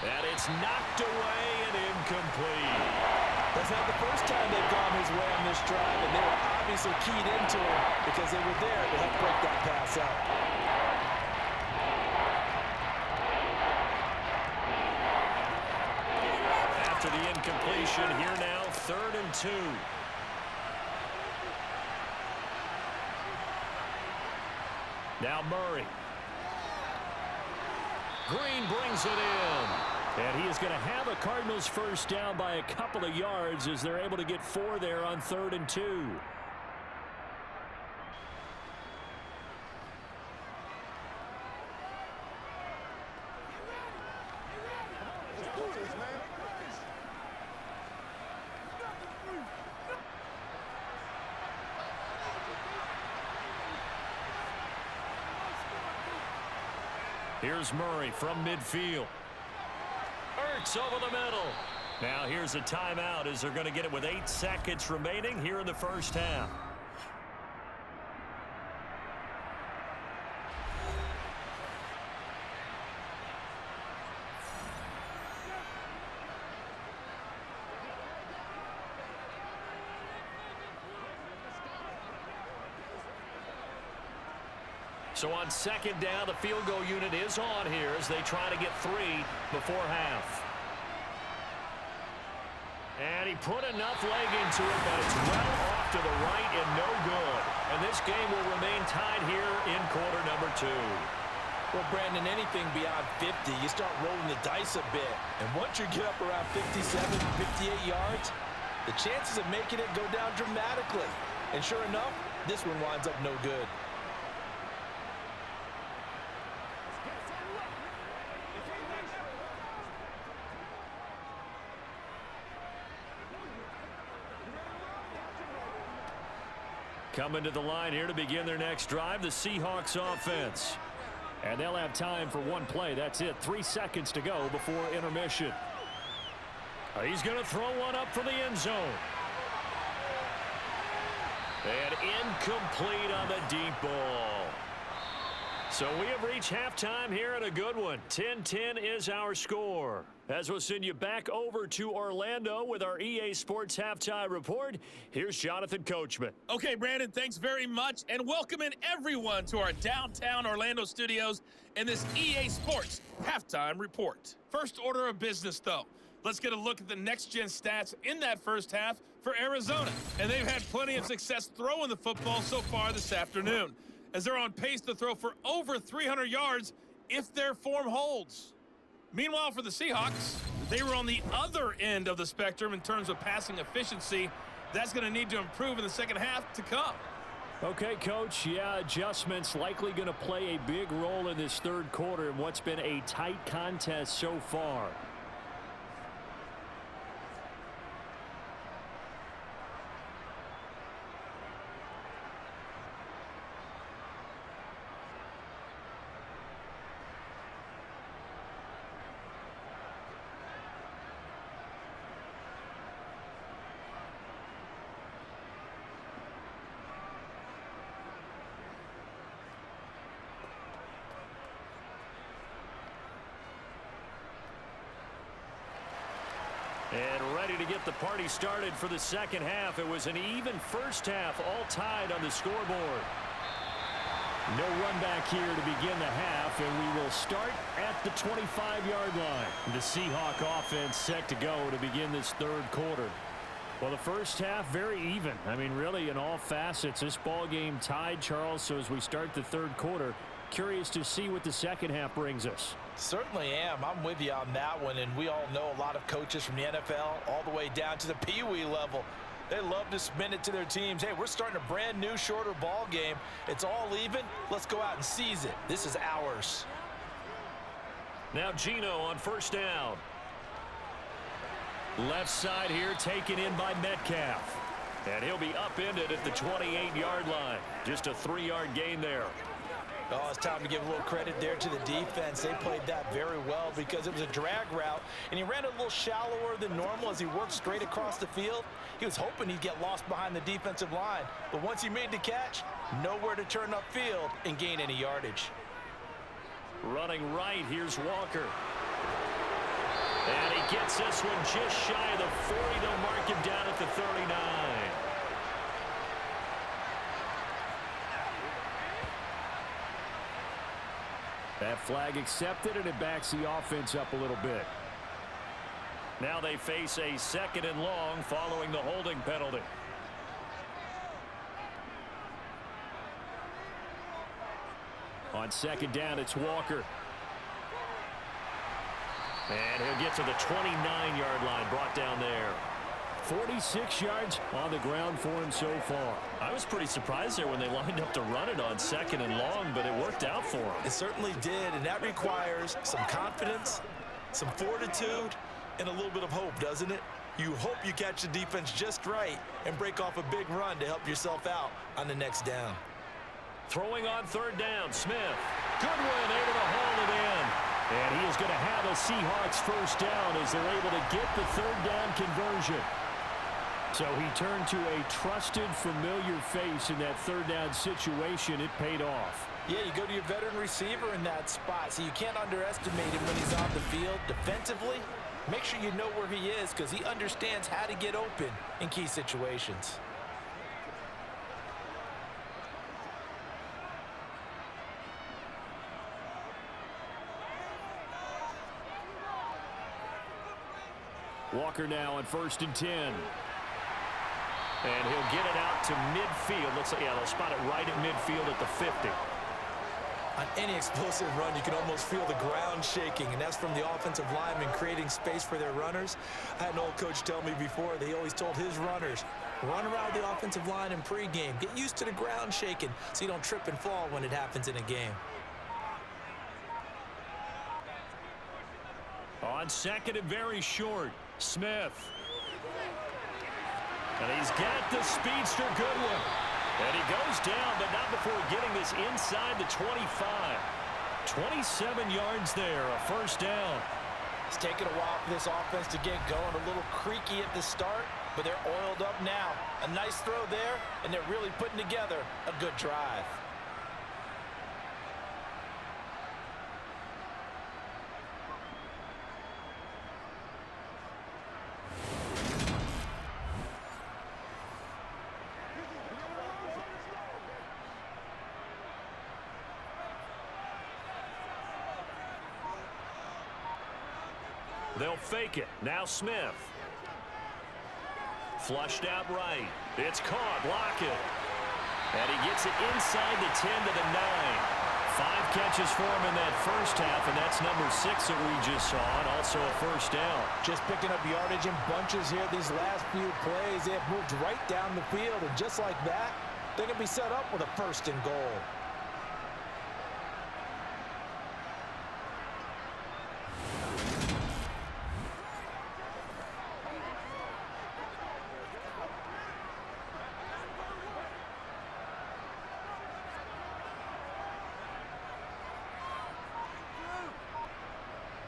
And it's knocked away and incomplete. That's not the first time they've gone his way on this drive, and they were obviously keyed into him because they were there to help break that pass up. After the incompletion, here now, 3rd and 2. Now Murray. Green brings it in. And he is going to have a Cardinals first down by a couple of yards as they're able to get 4 there on 3rd and 2. Here's Murray from midfield. Ertz over the middle. Now here's a timeout as they're going to get it with 8 seconds remaining here in the first half. So on second down, the field goal unit is on here as they try to get 3 before half. And he put enough leg into it, but it's well off to the right and no good. And this game will remain tied here in quarter number 2. Well, Brandon, anything beyond 50, you start rolling the dice a bit. And once you get up around 57, 58 yards, the chances of making it go down dramatically. And sure enough, this one winds up no good. Coming to the line here to begin their next drive, the Seahawks offense. And they'll have time for one play. That's it. 3 seconds to go before intermission. He's going to throw one up for the end zone. And incomplete on the deep ball. So we have reached halftime here at a good one. 10-10 is our score. As we'll send you back over to Orlando with our EA Sports Halftime Report, here's Jonathan Coachman. Okay, Brandon, thanks very much, and welcome in everyone to our downtown Orlando studios and this EA Sports Halftime Report. First order of business, though. Let's get a look at the next-gen stats in that first half for Arizona. And they've had plenty of success throwing the football so far this afternoon, as they're on pace to throw for over 300 yards if their form holds. Meanwhile, for the Seahawks, they were on the other end of the spectrum in terms of passing efficiency. That's going to need to improve in the second half to come. Okay, Coach, yeah, adjustments likely going to play a big role in this third quarter in what's been a tight contest so far. And ready to get the party started for the second half. It was an even first half, all tied on the scoreboard. No run back here to begin the half, and we will start at the 25-yard line. The Seahawk offense set to go to begin this third quarter. Well, the first half, very even. I mean, really, in all facets, this ball game tied, Charles. So as we start the third quarter, curious to see what the second half brings us. Certainly am. I'm with you on that one, and we all know a lot of coaches from the NFL all the way down to the Pee Wee level. They love to spin it to their teams. Hey, we're starting a brand new, shorter ball game. It's all even. Let's go out and seize it. This is ours. Now Geno on first down. Left side here taken in by Metcalf. And he'll be upended at the 28-yard line. Just a 3-yard gain there. Oh, it's time to give a little credit there to the defense. They played that very well because it was a drag route, and he ran a little shallower than normal as he worked straight across the field. He was hoping he'd get lost behind the defensive line, but once he made the catch, nowhere to turn upfield and gain any yardage. Running right, here's Walker. And he gets this one just shy of the 40. They'll mark him down at the 39. That flag accepted, and it backs the offense up a little bit. Now they face a 2nd and long following the holding penalty. On 2nd down, it's Walker. And he'll get to the 29-yard line, brought down there. 46 yards on the ground for him so far. I was pretty surprised there when they lined up to run it on 2nd and long, but it worked out for him. It certainly did, and that requires some confidence, some fortitude, and a little bit of hope, doesn't it? You hope you catch the defense just right and break off a big run to help yourself out on the next down. Throwing on 3rd down, Smith. Goodwin able to haul it in. And he is going to have a Seahawks first down as they're able to get the 3rd down conversion. So he turned to a trusted, familiar face in that 3rd down situation. It paid off. Yeah, you go to your veteran receiver in that spot, so you can't underestimate him when he's on the field. Defensively, make sure you know where he is because he understands how to get open in key situations. Walker now on 1st and 10. And he'll get it out to midfield. Looks like, yeah, they'll spot it right at midfield at the 50. On any explosive run, you can almost feel the ground shaking, and that's from the offensive linemen creating space for their runners. I had an old coach tell me before, they always told his runners, run around the offensive line in pregame. Get used to the ground shaking so you don't trip and fall when it happens in a game. On 2nd and very short, Smith. And he's got the speedster Goodwin. And he goes down, but not before getting this inside the 25. 27 yards there, a first down. It's taken a while for this offense to get going. A little creaky at the start, but they're oiled up now. A nice throw there, and they're really putting together a good drive. They'll fake it. Now Smith. Flushed out right. It's caught. Lockett. And he gets it inside the 10 to the 9. 5 catches for him in that first half, and that's number 6 that we just saw, and also a first down. Just picking up yardage in bunches here these last few plays. They have moved right down the field, and just like that, they're going to be set up with a 1st and goal.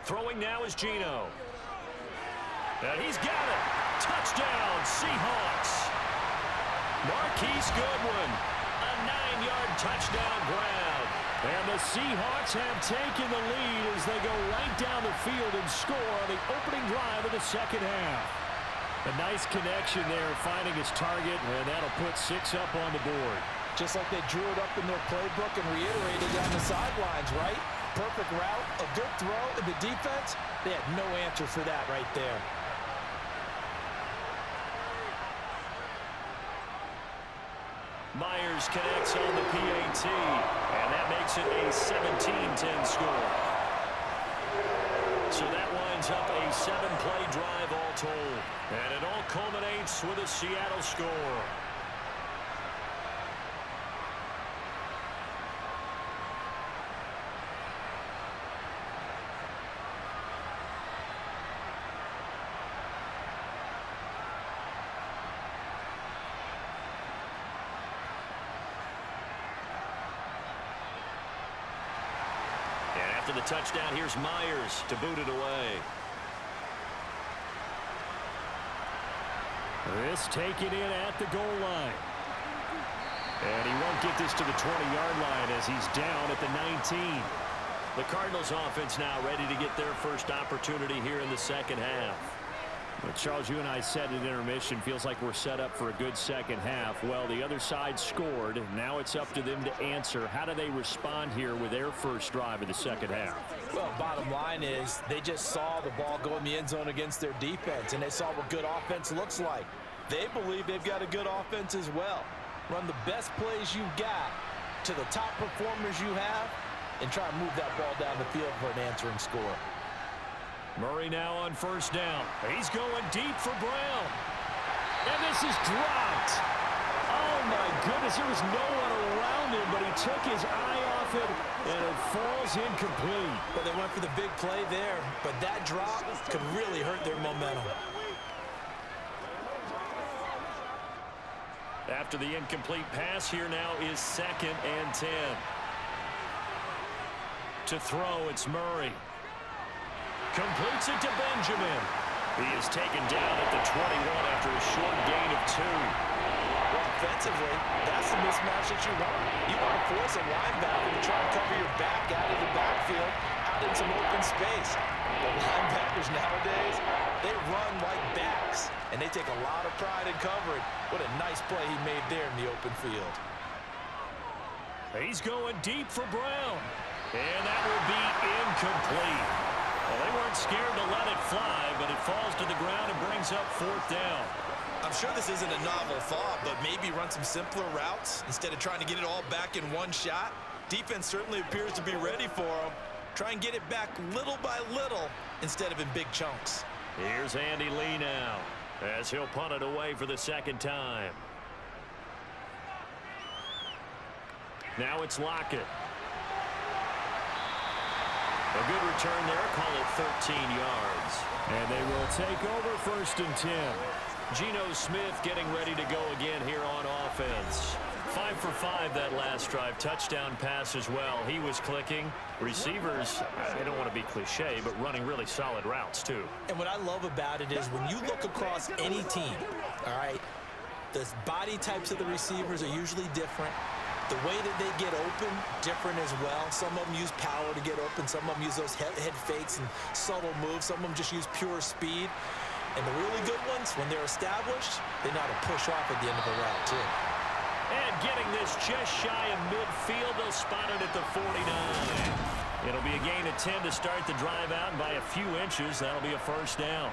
Throwing now is Geno. And he's got it. Touchdown, Seahawks. Marquise Goodwin. A 9-yard touchdown grab. And the Seahawks have taken the lead as they go right down the field and score on the opening drive of the second half. A nice connection there, finding his target, and that'll put 6 up on the board. Just like they drew it up in their playbook and reiterated on the sidelines, right? Perfect route, a good throw, and the defense, they had no answer for that right there. first connects on the PAT, and that makes it a 17-10 score. So that winds up a 7-play drive all told. And it all culminates with a Seattle score. After the touchdown, here's Myers to boot it away. This taken in at the goal line. And he won't get this to the 20-yard line as he's down at the 19. The Cardinals offense now ready to get their first opportunity here in the second half. Well, Charles, you and I said at intermission, feels like we're set up for a good second half. Well, the other side scored. Now it's up to them to answer. How do they respond here with their first drive of the second half? Well, bottom line is they just saw the ball go in the end zone against their defense, and they saw what good offense looks like. They believe they've got a good offense as well. Run the best plays you've got to the top performers you have and try to move that ball down the field for an answering score. Murray now on first down. He's going deep for Brown. And this is dropped. Oh, my goodness. There was no one around him, but he took his eye off it, and it falls incomplete. Well, they went for the big play there, but that drop could really hurt their momentum. After the incomplete pass, here now is 2nd and 10. To throw, it's Murray. Completes it to Benjamin. He is taken down at the 21 after a short gain of 2. Well, offensively, that's the mismatch that you want. You want to force a linebacker to try and cover your back out of the backfield, out in some open space. The linebackers nowadays, they run like backs, and they take a lot of pride in covering. What a nice play he made there in the open field. He's going deep for Brown. And that will be incomplete. Well, they weren't scared to let it fly, but it falls to the ground and brings up 4th down. I'm sure this isn't a novel thought, but maybe run some simpler routes instead of trying to get it all back in one shot. Defense certainly appears to be ready for them. Try and get it back little by little instead of in big chunks. Here's Andy Lee now as he'll punt it away for the 2nd time. Now it's Lockett. A good return there, call it 13 yards. And they will take over 1st and 10. Geno Smith getting ready to go again here on offense. 5 for 5 that last drive. Touchdown pass as well. He was clicking. Receivers, I don't want to be cliche, but running really solid routes too. And what I love about it is when you look across any team, all right, the body types of the receivers are usually different. The way that they get open, different as well. Some of them use power to get open. Some of them use those head fakes and subtle moves. Some of them just use pure speed. And the really good ones, when they're established, they know how to push off at the end of a route, too. And getting this just shy of midfield, they'll spot it at the 49. It'll be a gain of 10 to start the drive out, and by a few inches, that'll be a 1st down.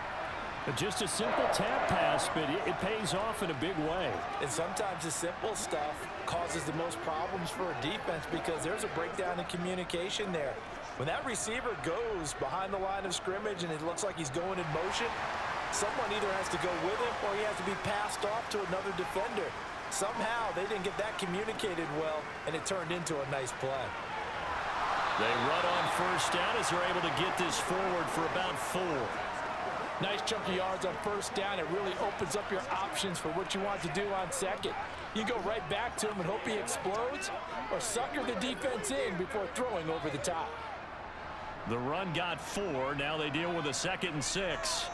Just a simple tap pass, but it pays off in a big way. And sometimes the simple stuff causes the most problems for a defense because there's a breakdown in communication there. When that receiver goes behind the line of scrimmage and it looks like he's going in motion, someone either has to go with him or he has to be passed off to another defender. Somehow they didn't get that communicated well, and it turned into a nice play. They run on 1st down as they're able to get this forward for about 4. Nice chunk of yards on 1st down. It really opens up your options for what you want to do on 2nd. You go right back to him and hope he explodes, or sucker the defense in before throwing over the top. The run got 4. Now they deal with a 2nd and 6.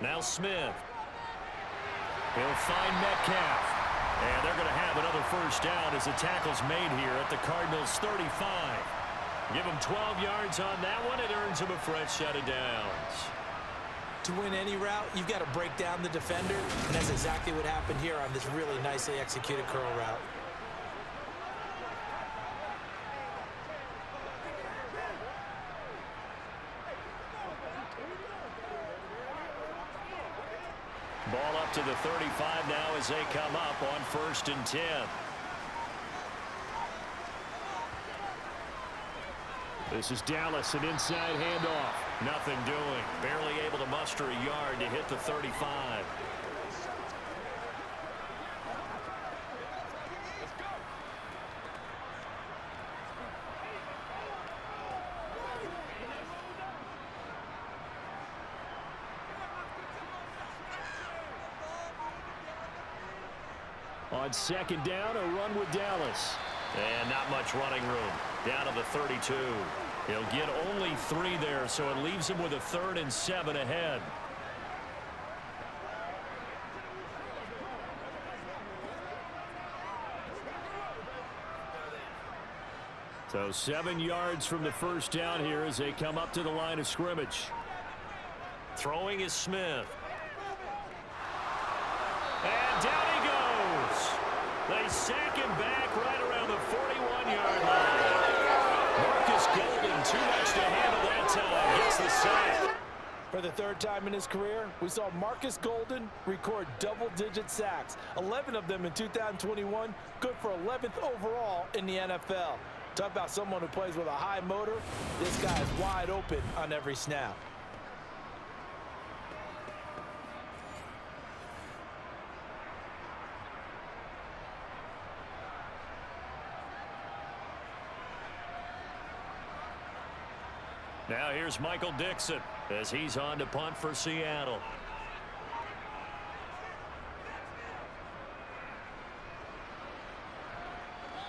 Now Smith. He'll find Metcalf. And they're going to have another 1st down as the tackle's made here at the Cardinals' 35. Give him 12 yards on that one. It earns him a fresh set of downs. To win any route, you've got to break down the defender, and that's exactly what happened here on this really nicely executed curl route. Ball up to to the 35 now as they come up on 1st and 10. This is Dallas, an inside handoff. Nothing doing. Barely able to muster a yard to hit the 35. On 2nd down, a run with Dallas. And not much running room. Down to the 32. He'll get only 3 there, so it leaves him with a 3rd and 7 ahead. So 7 yards from the first down here as they come up to the line of scrimmage. Throwing is Smith. And down he goes. They sack him back right around the 41-yard line. Marcus Golden, too much to handle that time. Gets the sack. For the 3rd time in his career, we saw Marcus Golden record double-digit sacks. 11 of them in 2021, good for 11th overall in the NFL. Talk about someone who plays with a high motor. This guy is wide open on every snap. Now here's Michael Dixon as he's on to punt for Seattle.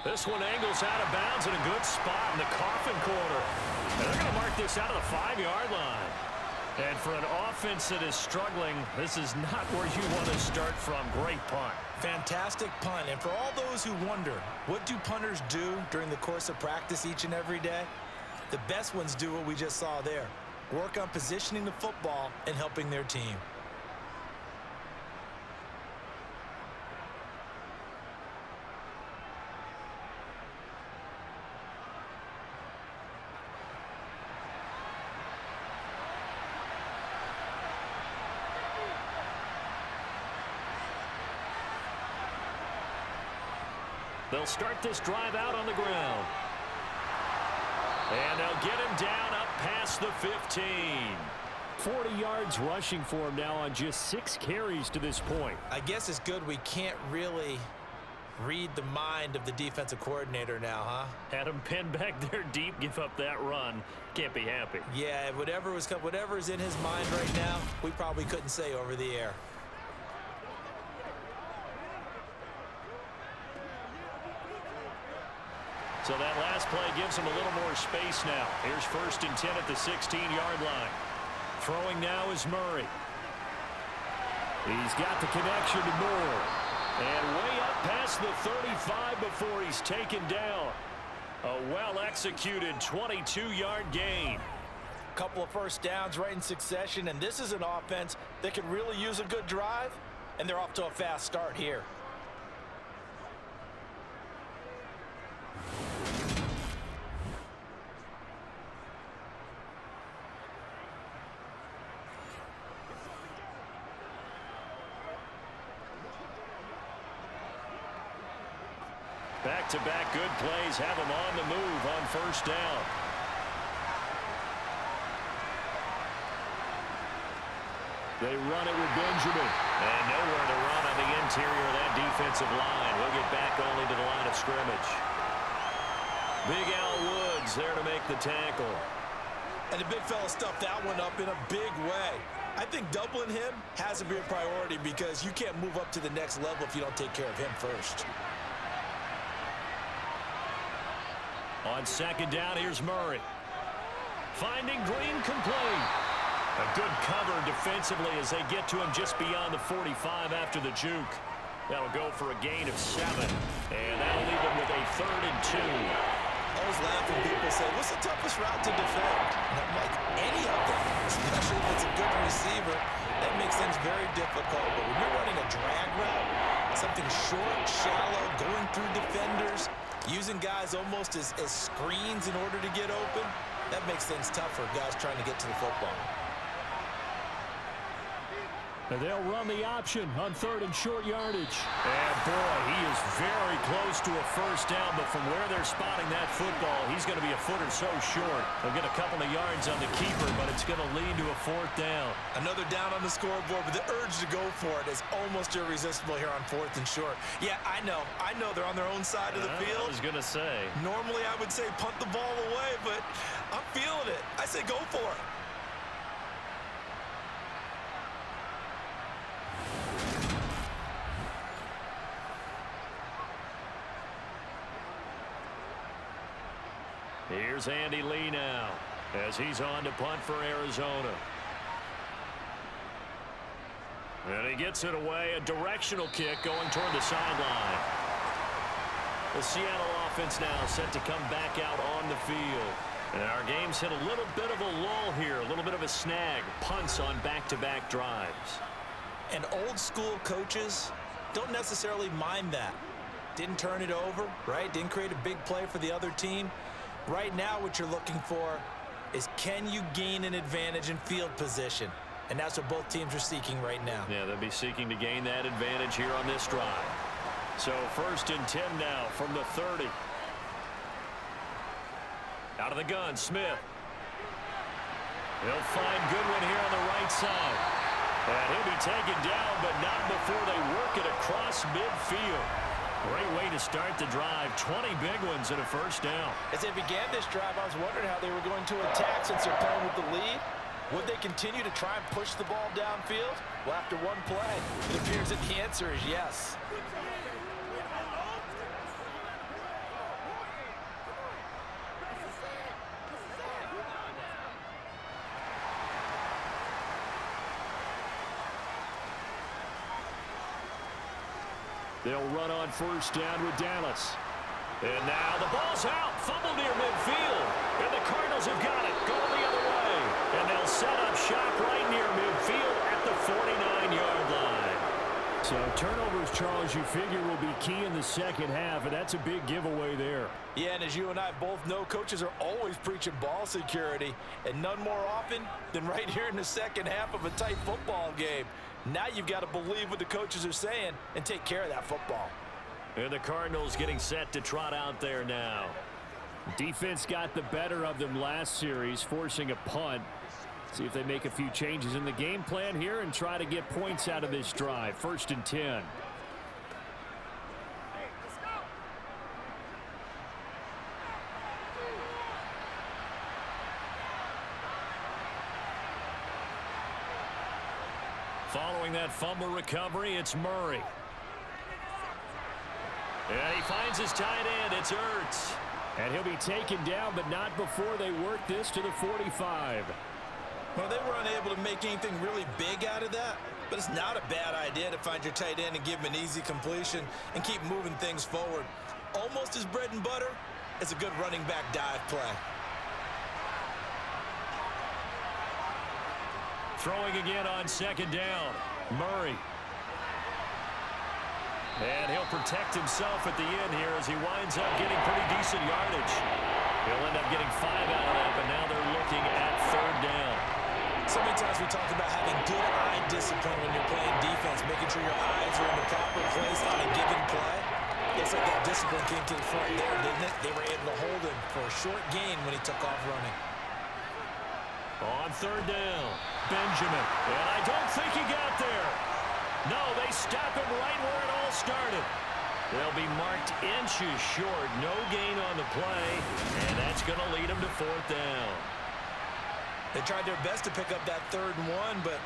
This one angles out of bounds in a good spot in the coffin corner. And they're going to mark this out of the 5-yard line. And for an offense that is struggling, this is not where you want to start from. Great punt. Fantastic punt. And for all those who wonder, what do punters do during the course of practice each and every day? The best ones do what we just saw there. Work on positioning the football and helping their team. They'll start this drive out on the ground. And they'll get him down up past the 15. 40 yards rushing for him now on just 6 carries to this point. I guess it's good we can't really read the mind of the defensive coordinator now, huh? Had him pinned back there deep, give up that run. Can't be happy. Yeah, whatever's in his mind right now, we probably couldn't say over the air. So that last play gives him a little more space now. Here's 1st and 10 at the 16-yard line. Throwing now is Murray. He's got the connection to Moore. And way up past the 35 before he's taken down. A well-executed 22-yard gain. Couple of first downs right in succession, and this is an offense that could really use a good drive, and they're off to a fast start here. Back-to-back good plays have him on the move on 1st down. They run it with Benjamin. And nowhere to run on the interior of that defensive line. We'll get back only to the line of scrimmage. Big Al Woods there to make the tackle. And the big fella stuffed that one up in a big way. I think doubling him has to be a priority because you can't move up to the next level if you don't take care of him first. On 2nd down, here's Murray. Finding Green complete. A good cover defensively as they get to him just beyond the 45 after the juke. That'll go for a gain of 7. And that'll leave him with a 3rd and 2. I always laugh when people say, what's the toughest route to defend? And I'm like, any of them, especially if it's a good receiver. That makes things very difficult. But when you're running a drag route, something short, shallow, going through defenders, using guys almost as screens in order to get open, that makes things tough for guys trying to get to the football. And they'll run the option on 3rd and short yardage. And boy, he is very close to a first down, but from where they're spotting that football, he's going to be a foot or so short. They'll get a couple of yards on the keeper, but it's going to lead to a 4th down. Another down on the scoreboard, but the urge to go for it is almost irresistible here on 4th and short. Yeah, I know they're on their own side of the field. I was going to say. Normally I would say punt the ball away, but I'm feeling it. I say go for it. Here's Andy Lee now as he's on to punt for Arizona. And he gets it away, a directional kick going toward the sideline. The Seattle offense now set to come back out on the field. And our game's hit a little bit of a lull here, a little bit of a snag. Punts on back-to-back drives. And old school coaches don't necessarily mind that. Didn't turn it over, right? Didn't create a big play for the other team. Right now what you're looking for is, can you gain an advantage in field position? And that's what both teams are seeking right now. Yeah, they'll be seeking to gain that advantage here on this drive. So 1st and 10 now from the 30. Out of the gun, Smith. He'll find Goodwin here on the right side. And he'll be taken down, but not before they work it across midfield. Great way to start the drive. 20 big ones and a first down. As they began this drive, I was wondering how they were going to attack since they're playing with the lead. Would they continue to try and push the ball downfield? Well, after one play, it appears that the answer is yes. They'll run on first down with Dallas. And now the ball's out. Fumble near midfield. And the Cardinals have got it. Going the other way. And they'll set up shop right near midfield at the 49-yard line. So turnovers, Charles, you figure will be key in the second half, and that's a big giveaway there. Yeah, and as you and I both know, coaches are always preaching ball security, and none more often than right here in the second half of a tight football game. Now you've got to believe what the coaches are saying and take care of that football. And the Cardinals getting set to trot out there now. Defense got the better of them last series, forcing a punt. See if they make a few changes in the game plan here and try to get points out of this drive. 1st and 10. Following that fumble recovery, it's Murray. And he finds his tight end. It's Ertz. And he'll be taken down, but not before they work this to the 45. Well, they were unable to make anything really big out of that, but it's not a bad idea to find your tight end and give him an easy completion and keep moving things forward. Almost as bread and butter as a good running back dive play. Throwing again on second down. Murray. And he'll protect himself at the end here as he winds up getting pretty decent yardage. He'll end up getting 5 out of that, but now they're looking at 3rd down. So many times we talk about having good eye discipline when you're playing defense, making sure your eyes are in the proper place on a given play. Looks like that discipline came to the front there, didn't it? They were able to hold him for a short gain when he took off running. On 3rd down, Benjamin. And I don't think he got there. No, they stop him right where it all started. They'll be marked inches short. No gain on the play, and that's going to lead them to 4th down. They tried their best to pick up that 3rd and 1, but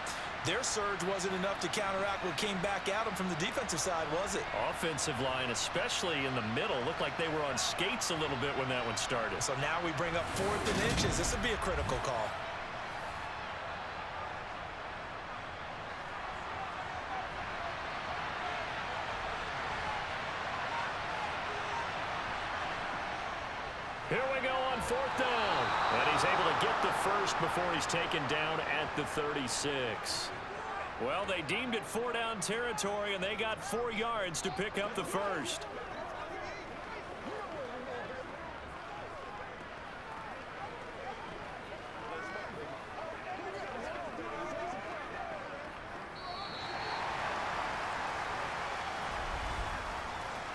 their surge wasn't enough to counteract what came back at them from the defensive side, was it? Offensive line, especially in the middle, looked like they were on skates a little bit when that one started. So now we bring up 4th and inches. This would be a critical call. Here we go on 4th down. And he's able to get the first before he's taken down at the 36. Well, they deemed it 4-down territory, and they got 4 yards to pick up the first.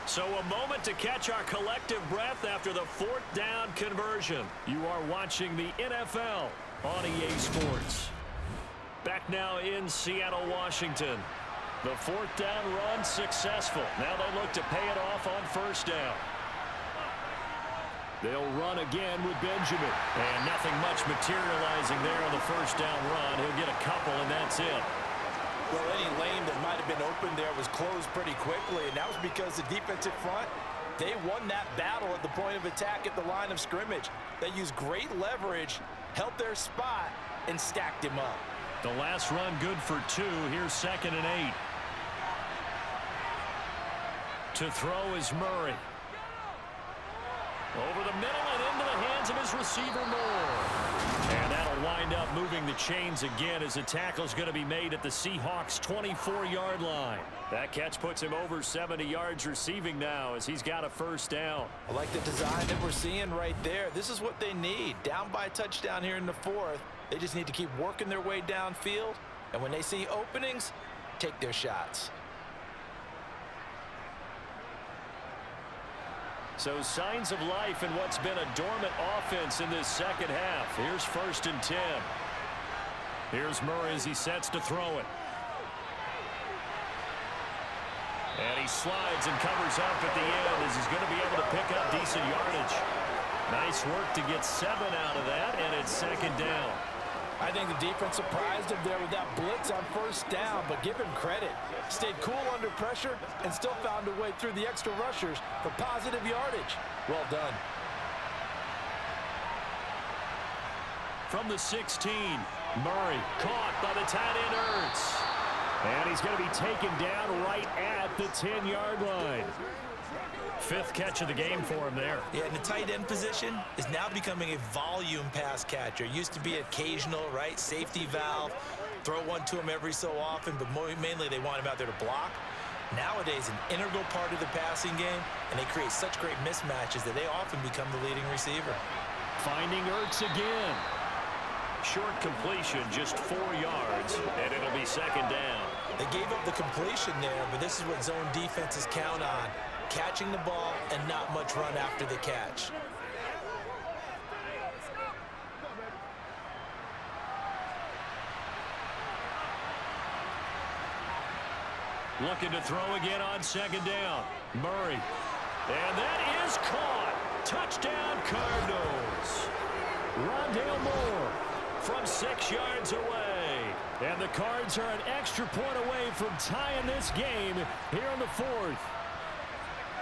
So a moment to catch our collective breath after the fourth down conversion. You are watching the NFL on EA Sports. Back now in Seattle, Washington. The fourth down run successful. Now they look to pay it off on first down. They'll run again with Benjamin. And nothing much materializing there on the first down run. He'll get a couple, and that's it. Well, any lane that might have been open there was closed pretty quickly, and that was because the defensive front, they won that battle at the point of attack at the line of scrimmage. They used great leverage, held their spot, and stacked him up. The last run good for 2. Here's 2nd and 8. To throw is Murray. Over the middle and into the hands of his receiver, Moore. And that'll wind up moving the chains again as the tackle's going to be made at the Seahawks' 24-yard line. That catch puts him over 70 yards receiving now as he's got a first down. I like the design that we're seeing right there. This is what they need. Down by a touchdown here in the fourth. They just need to keep working their way downfield. And when they see openings, take their shots. So signs of life in what's been a dormant offense in this second half. Here's 1st and 10. Here's Murray as he sets to throw it. And he slides and covers up at the end as he's going to be able to pick up decent yardage. Nice work to get 7 out of that, and it's 2nd down. I think the defense surprised him there with that blitz on first down, but give him credit. Stayed cool under pressure and still found a way through the extra rushers for positive yardage. Well done. From the 16, Murray caught by the tight end Ertz. And he's going to be taken down right at the 10-yard line. 5th catch of the game for him there. Yeah, and the tight end position is now becoming a volume pass catcher. Used to be occasional, right? Safety valve. Throw one to him every so often, but mainly they want him out there to block. Nowadays, an integral part of the passing game, and they create such great mismatches that they often become the leading receiver. Finding Ertz again. Short completion, just 4 yards, and it'll be 2nd down. They gave up the completion there, but this is what zone defenses count on. Catching the ball and not much run after the catch. Looking to throw again on 2nd down. Murray. And that is caught. Touchdown, Cardinals. Rondale Moore from 6 yards away. And the Cards are an extra point away from tying this game here in the fourth.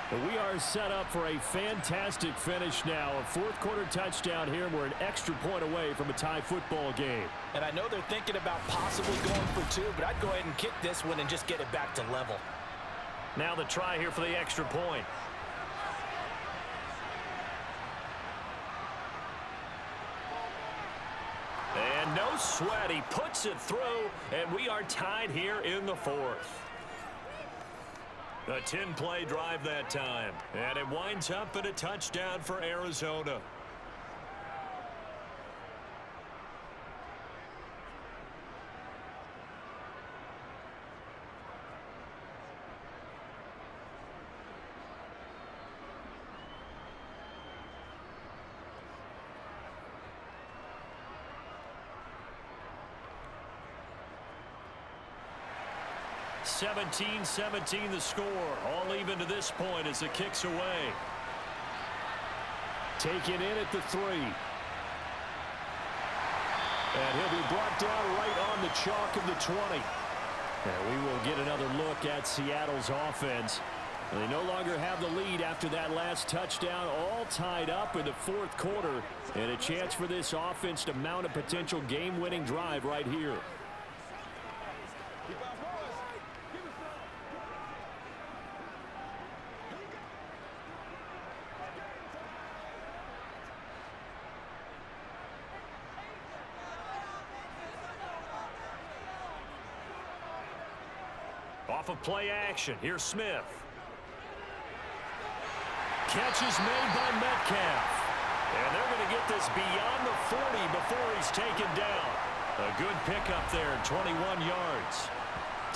But we are set up for a fantastic finish now. A fourth-quarter touchdown here, and we're an extra point away from a tie football game. And I know they're thinking about possibly going for 2, but I'd go ahead and kick this one and just get it back to level. Now the try here for the extra point. And no sweat. He puts it through, and we are tied here in the fourth. A 10-play drive that time, and it winds up at a touchdown for Arizona. (17-17) the score. All even to this point as the kick's away. Taken in at the 3. And he'll be brought down right on the chalk of the 20. And we will get another look at Seattle's offense. They no longer have the lead after that last touchdown, all tied up in the fourth quarter. And a chance for this offense to mount a potential game-winning drive right here. Off of play action, here's Smith. Catch is made by Metcalf. And they're going to get this beyond the 40 before he's taken down. A good pickup there, 21 yards.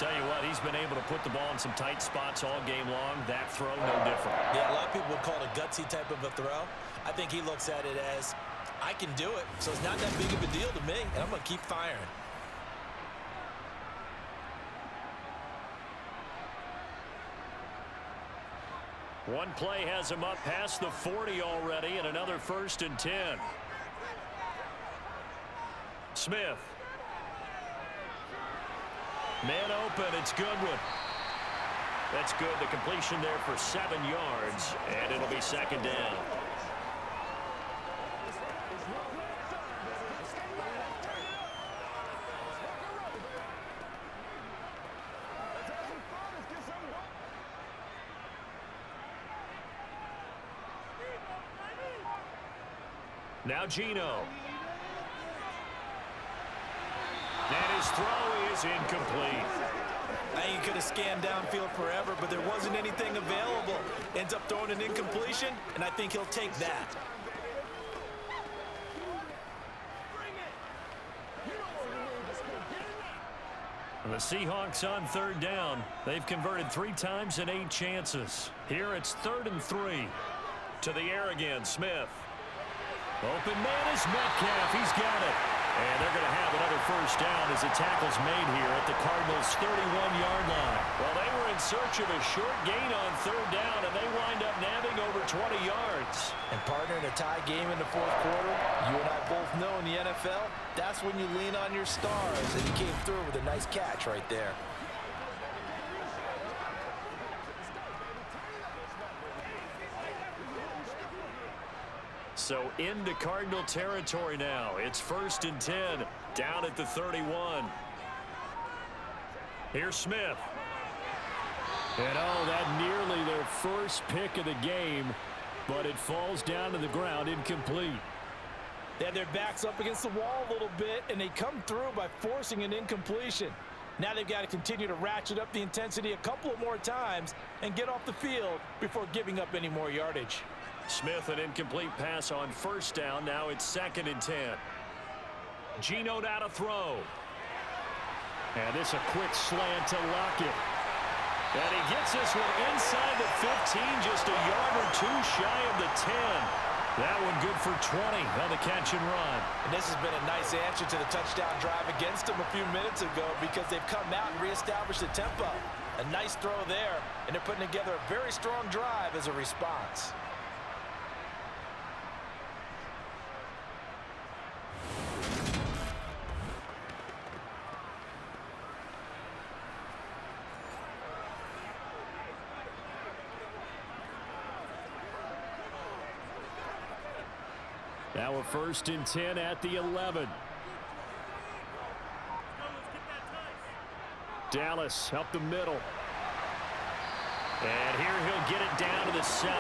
Tell you what, he's been able to put the ball in some tight spots all game long. That throw, no different. Yeah, a lot of people would call it a gutsy type of a throw. I think he looks at it as, I can do it, so it's not that big of a deal to me, and I'm going to keep firing. One play has him up past the 40 already, and another 1st and 10. Smith. Man open, it's Goodwin. That's good. The completion there for 7 yards, and it'll be 2nd down. Now Gino. And his throw is incomplete. I think he could have scanned downfield forever, but there wasn't anything available. Ends up throwing an incompletion, and I think he'll take that. And the Seahawks on 3rd down. They've converted 3 times in 8 chances. Here it's 3rd and 3. To the air again, Smith. Open man is Metcalf. He's got it. And they're going to have another 1st down as the tackle's made here at the Cardinals' 31-yard line. Well, they were in search of a short gain on 3rd down, and they wind up nabbing over 20 yards. And partner, in a tie game in the 4th quarter, you and I both know in the NFL, that's when you lean on your stars. And he came through with a nice catch right there. So into Cardinal territory now. It's 1st and 10, down at the 31. Here's Smith. And that nearly their first pick of the game, but it falls down to the ground incomplete. They had their backs up against the wall a little bit, and they come through by forcing an incompletion. Now they've got to continue to ratchet up the intensity a couple of more times and get off the field before giving up any more yardage. Smith, an incomplete pass on 1st down. Now it's 2nd and 10. Gino now to throw. And this a quick slant to Lockett. And he gets this one inside the 15, just a yard or 2 shy of the 10. That one good for 20 on the catch and run. And this has been a nice answer to the touchdown drive against them a few minutes ago because they've come out and reestablished the tempo. A nice throw there, and they're putting together a very strong drive as a response. Now a 1st and 10 at the 11. Dallas up the middle. And here he'll get it down to the 7.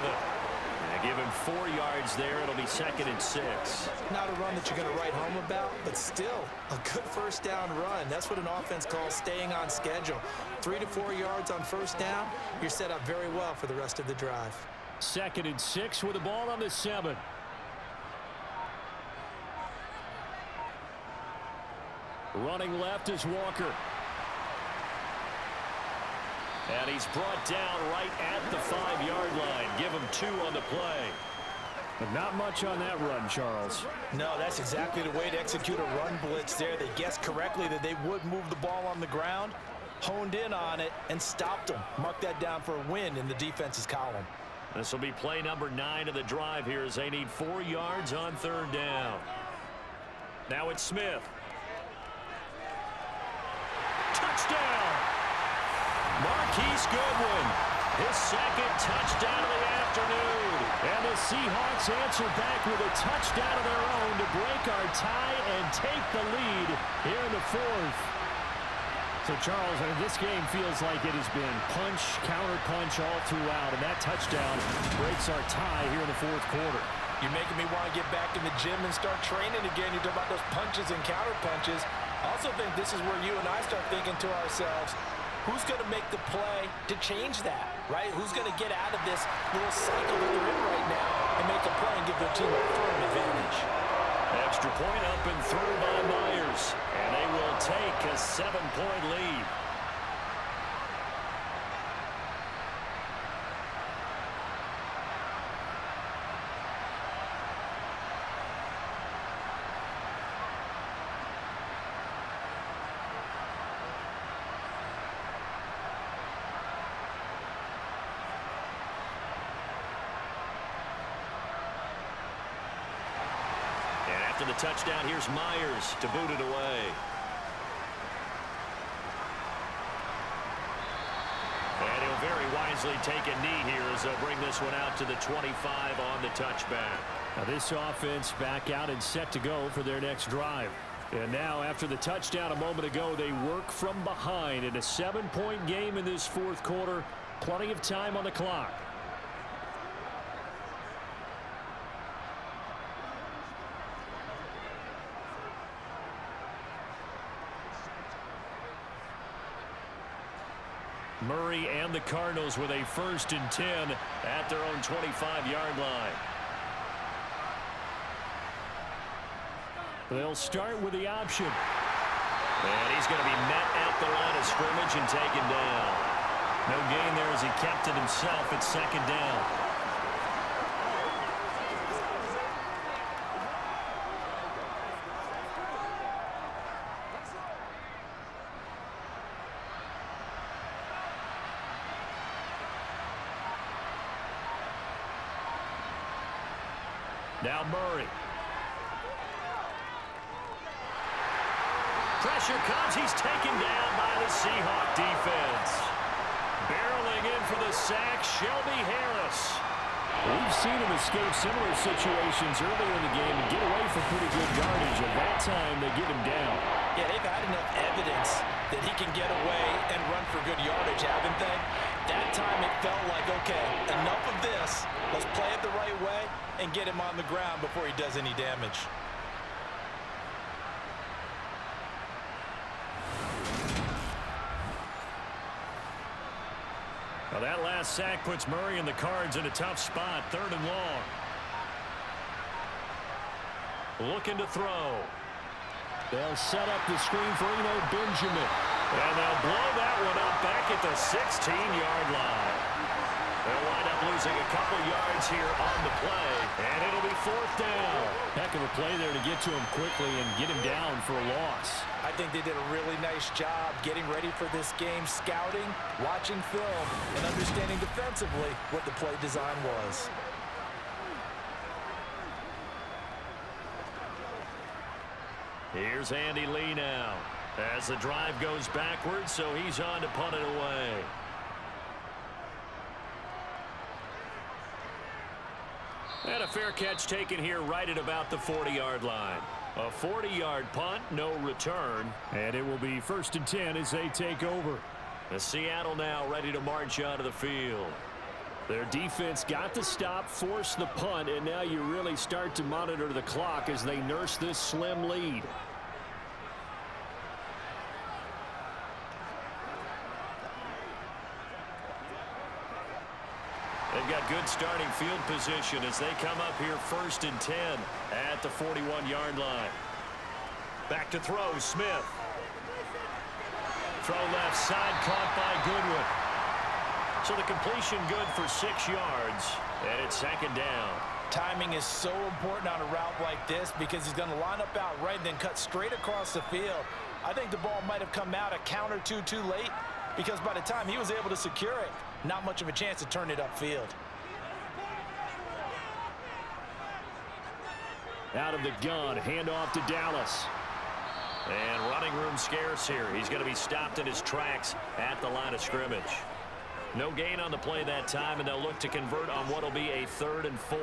And give him 4 yards there. It'll be 2nd and 6. Not a run that you're going to write home about, but still a good 1st down run. That's what an offense calls staying on schedule. 3 to 4 yards on 1st down. You're set up very well for the rest of the drive. 2nd and 6 with the ball on the 7. Running left is Walker. And he's brought down right at the 5-yard line. Give him 2 on the play. But not much on that run, Charles. No, that's exactly the way to execute a run blitz there. They guessed correctly that they would move the ball on the ground, honed in on it, and stopped them. Mark that down for a win in the defense's column. This will be play number 9 of the drive here as they need 4 yards on 3rd down. Now it's Smith. Touchdown! Marquise Goodwin, his 2nd touchdown of the afternoon. And the Seahawks answer back with a touchdown of their own to break our tie and take the lead here in the 4th. So, Charles, this game feels like it has been punch, counter-punch all throughout, and that touchdown breaks our tie here in the 4th quarter. You're making me want to get back in the gym and start training again. You talk about those punches and counter-punches. I also think this is where you and I start thinking to ourselves, who's going to make the play to change that, right? Who's going to get out of this little cycle that they're in right now and make a play and give their team a firm advantage? Extra point up and through by Myers. And they will take a 7-point lead. after the touchdown. Here's Myers to boot it away. And he'll very wisely take a knee here as they'll bring this one out to the 25 on the touchback. Now this offense back out and set to go for their next drive. And now after the touchdown a moment ago, they work from behind in a 7-point game in this fourth quarter. Plenty of time on the clock. Murray and the Cardinals with a 1st and 10 at their own 25-yard line. They'll start with the option. And he's going to be met at the line of scrimmage and taken down. No gain there as he kept it himself at 2nd down. Now Murray. Pressure comes. He's taken down by the Seahawks defense. Barreling in for the sack, Shelby Harris. We've seen him escape similar situations earlier in the game and get away from pretty good yardage. At that time, they get him down. Yeah, they've had enough evidence that he can get away and run for good yardage, haven't they? That time it felt like, okay, enough of this. Let's play it the right way and get him on the ground before he does any damage. Well, that last sack puts Murray and the Cards in a tough spot, 3rd and long. Looking to throw. They'll set up the screen for Benjamin. And they'll blow that one up back at the 16-yard line. They'll wind up losing a couple yards here on the play, and it'll be 4th down. Heck of a play there to get to him quickly and get him down for a loss. I think they did a really nice job getting ready for this game, scouting, watching film, and understanding defensively what the play design was. Here's Andy Lee now as the drive goes backwards, so he's on to punt it away. And a fair catch taken here right at about the 40-yard line. A 40-yard punt, no return. And it will be 1st and 10 as they take over. The Seattle now ready to march out of the field. Their defense got the stop, forced the punt, and now you really start to monitor the clock as they nurse this slim lead. They've got good starting field position as they come up here 1st and 10 at the 41-yard line. Back to throw, Smith. Throw left side, caught by Goodwin. So the completion good for 6 yards, and it's 2nd down. Timing is so important on a route like this because he's going to line up out right and then cut straight across the field. I think the ball might have come out a count or two too late because by the time he was able to secure it, not much of a chance to turn it upfield. Out of the gun, handoff to Dallas. And running room scarce here. He's going to be stopped in his tracks at the line of scrimmage. No gain on the play that time, and they'll look to convert on what will be a 3rd and 4.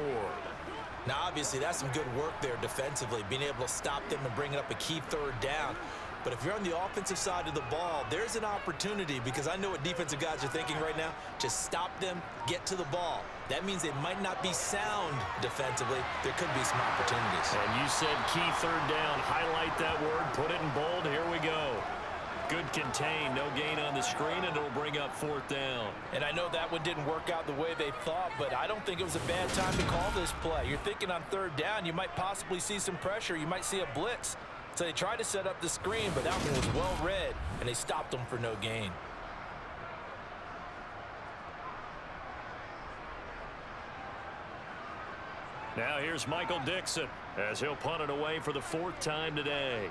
Now, obviously, that's some good work there defensively, being able to stop them and bring up a key 3rd down. But if you're on the offensive side of the ball, there's an opportunity because I know what defensive guys are thinking right now. Just stop them, get to the ball. That means they might not be sound defensively. There could be some opportunities. And you said key 3rd down. Highlight that word. Put it in bold. Here we go. Good contain. No gain on the screen, and it'll bring up 4th down. And I know that one didn't work out the way they thought, but I don't think it was a bad time to call this play. You're thinking on 3rd down, you might possibly see some pressure. You might see a blitz. So they tried to set up the screen, but that one was well read, and they stopped them for no gain. Now here's Michael Dixon as he'll punt it away for the 4th time today.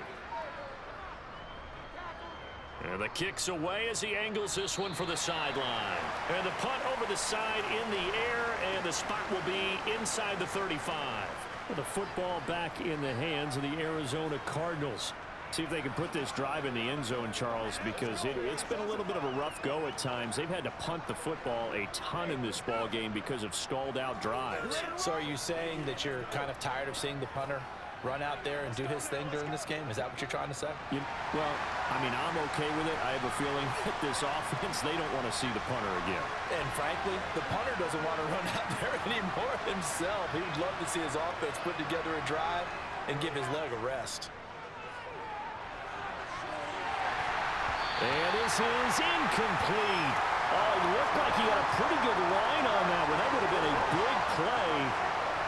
And the kick's away as he angles this one for the sideline. And the punt over the side in the air, and the spot will be inside the 35. The football back in the hands of the Arizona Cardinals. See if they can put this drive in the end zone, Charles, because it's been a little bit of a rough go at times. They've had to punt the football a ton in this ball game because of stalled-out drives. So are you saying that you're kind of tired of seeing the punter run out there and do his thing during this game? Is that what you're trying to say? Well, I mean, I'm okay with it. I have a feeling that this offense, they don't want to see the punter again. And frankly, the punter doesn't want to run out there anymore himself. He would love to see his offense put together a drive and give his leg a rest. And this is incomplete. Oh, it looked like he had a pretty good line on that one. That would have been a big play,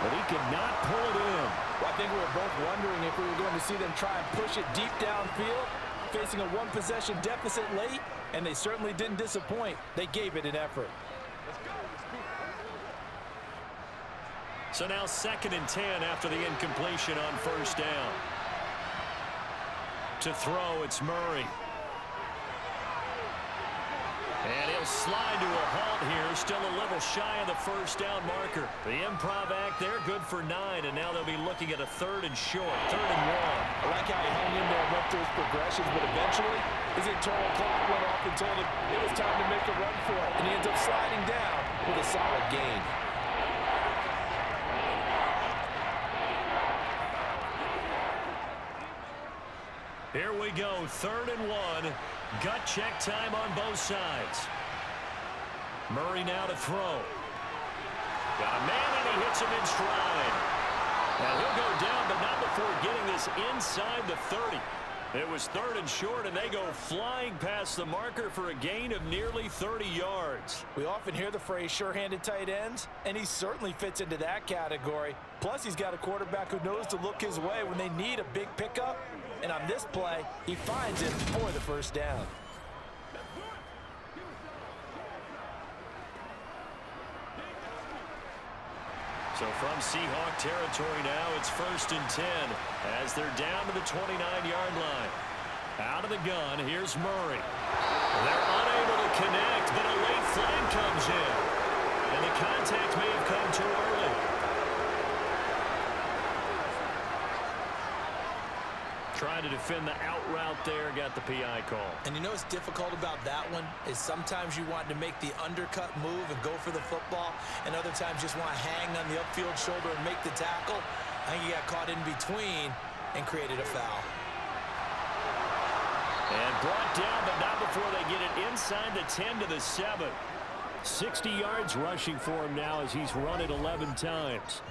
but he could not pull it in. Well, I think we were both wondering if we were going to see them try and push it deep downfield, facing a one-possession deficit late, and they certainly didn't disappoint. They gave it an effort. So now 2nd and 10 after the incompletion on 1st down. To throw, it's Murray. And he'll slide to a halt here, still a little shy of the 1st down marker. The improv act there, good for 9, and now they'll be looking at a 3rd and short, 3rd and 1. I like how he hung in there and went through his progressions, but eventually his internal clock went off and told him it was time to make a run for it, and he ends up sliding down with a solid gain. Here we go, 3rd and 1. Gut check time on both sides. Murray now to throw. Got a man, and he hits him in stride. And he'll go down, but not before getting this inside the 30. It was 3rd and short, and they go flying past the marker for a gain of nearly 30 yards. We often hear the phrase sure-handed tight ends, and he certainly fits into that category. Plus, he's got a quarterback who knows to look his way when they need a big pickup. And on this play, he finds it for the 1st down. So from Seahawk territory now, it's 1st and 10 as they're down to the 29-yard line. Out of the gun, here's Murray. They're unable to connect, but a late flag comes in. And the contact may have come too early. Trying to defend the out route there, got the PI call. And you know what's difficult about that one is sometimes you want to make the undercut move and go for the football, and other times just want to hang on the upfield shoulder and make the tackle. I think he got caught in between and created a foul. And brought down, but not before they get it inside the 10 to the 7. 60 yards rushing for him now as he's run it 11 times.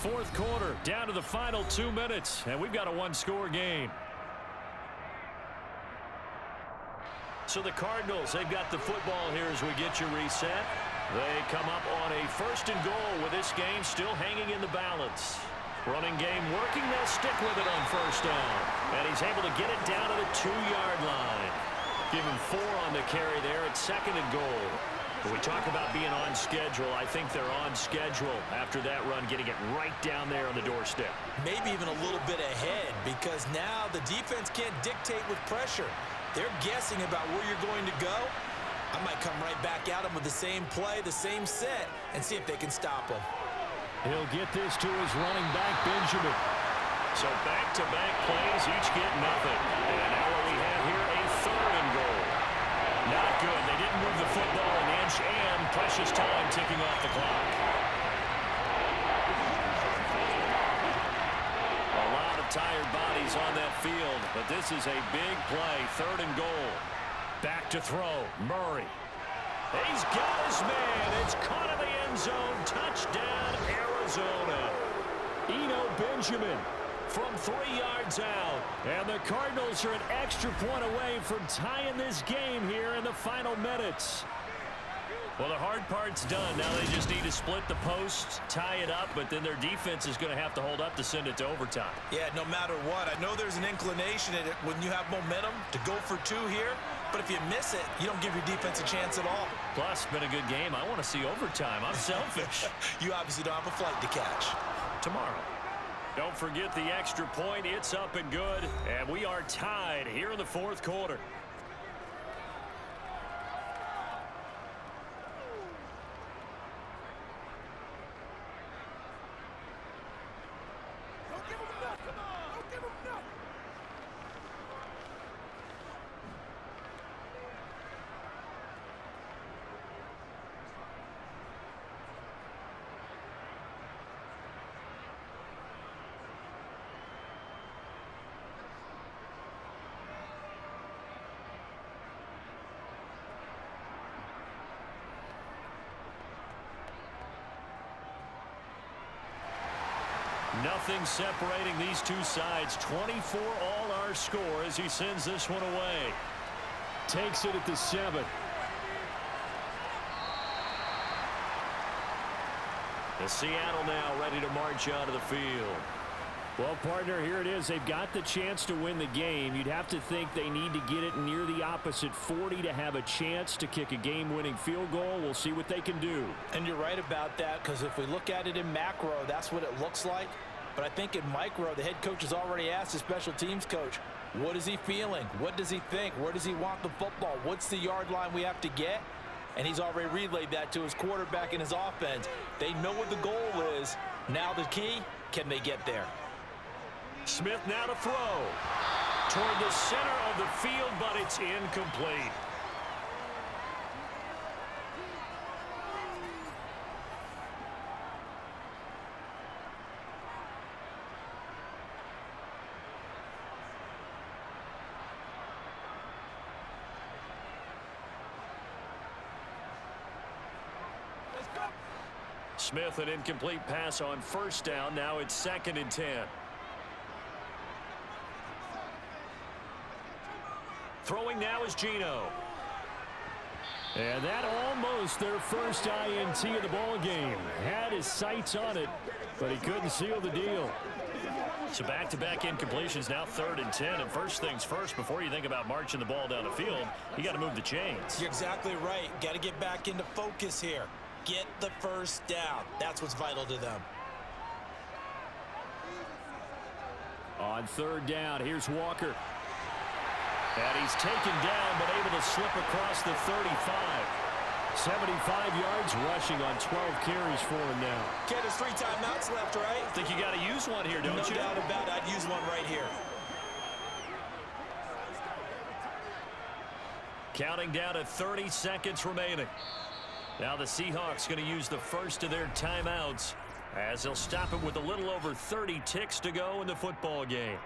Fourth quarter, down to the final 2 minutes, and we've got a one-score game. So the Cardinals, they've got the football here as we get you reset. They come up on a 1st and goal with this game still hanging in the balance. Running game working, they'll stick with it on 1st down. And he's able to get it down to the 2-yard line. Give him 4 on the carry there at 2nd and goal. When we talk about being on schedule, I think they're on schedule after that run, getting it right down there on the doorstep. Maybe even a little bit ahead, because now the defense can't dictate with pressure. They're guessing about where you're going to go. I might come right back at them with the same play, the same set, and see if they can stop them. He'll get this to his running back, Benjamin. So back-to-back plays, each get nothing. And now what we have here, a 3rd and goal. Not good. They didn't move the football an inch, and precious time ticking off the clock. A lot of tired bodies on that field, but this is a big play. 3rd and goal. Back to throw. Murray. He's got his man. It's caught in the end zone. Touchdown, Arizona. Eno Benjamin from 3 yards out. And the Cardinals are an extra point away from tying this game here in the final minutes. Well, the hard part's done. Now they just need to split the posts, tie it up, but then their defense is going to have to hold up to send it to overtime. Yeah, no matter what. I know there's an inclination in it when you have momentum to go for 2 here, But if you miss it, you don't give your defense a chance at all. Plus, been a good game. I want to see overtime. I'm selfish. You obviously don't have a flight to catch. Tomorrow. Don't forget the extra point. It's up and good. And we are tied here in the fourth quarter. Don't give him enough. Come on. Don't give him enough. Nothing separating these two sides. 24 all our score as he sends this one away. Takes it at the 7. The Seattle now ready to march out of the field. Well, partner, here it is. They've got the chance to win the game. You'd have to think they need to get it near the opposite 40 to have a chance to kick a game-winning field goal. We'll see what they can do. And you're right about that, because if we look at it in macro, that's what it looks like. But I think in micro, the head coach has already asked the special teams coach, what is he feeling? What does he think? Where does he want the football? What's the yard line we have to get? And he's already relayed that to his quarterback and his offense. They know what the goal is. Now the key, can they get there? Smith now to throw. Toward the center of the field, but it's incomplete. Smith, an incomplete pass on first down. Now it's 2nd and 10. Throwing now is Geno. And that almost their first INT of the ball game. Had his sights on it, but he couldn't seal the deal. So back-to-back incompletions, now 3rd and 10. And first things first, before you think about marching the ball down the field, you got to move the chains. You're exactly right. Got to get back into focus here. Get the first down. That's what's vital to them. On 3rd down, here's Walker. And he's taken down, but able to slip across the 35. 75 yards rushing on 12 carries for him now. Okay, there's 3 timeouts left, right? Think you got to use one here, don't you? No doubt about it. I'd use one right here. Counting down to 30 seconds remaining. Now the Seahawks going to use the first of their timeouts as they'll stop it with a little over 30 ticks to go in the football game.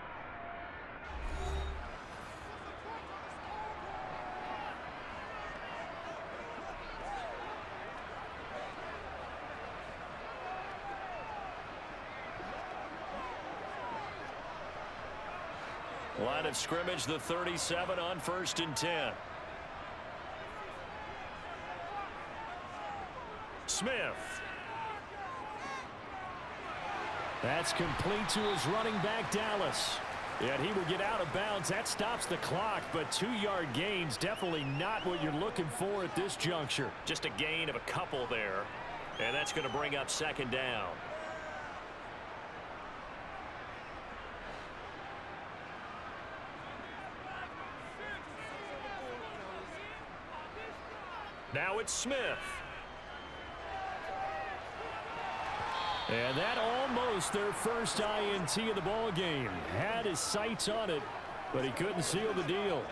Line of scrimmage, the 37 on 1st and 10. Smith. That's complete to his running back, Dallas. And he will get out of bounds. That stops the clock, but 2-yard gains, definitely not what you're looking for at this juncture. Just a gain of a couple there, and that's going to bring up 2nd down. Now it's Smith. And that almost their first INT of the ball game. Had his sights on it, but he couldn't seal the deal.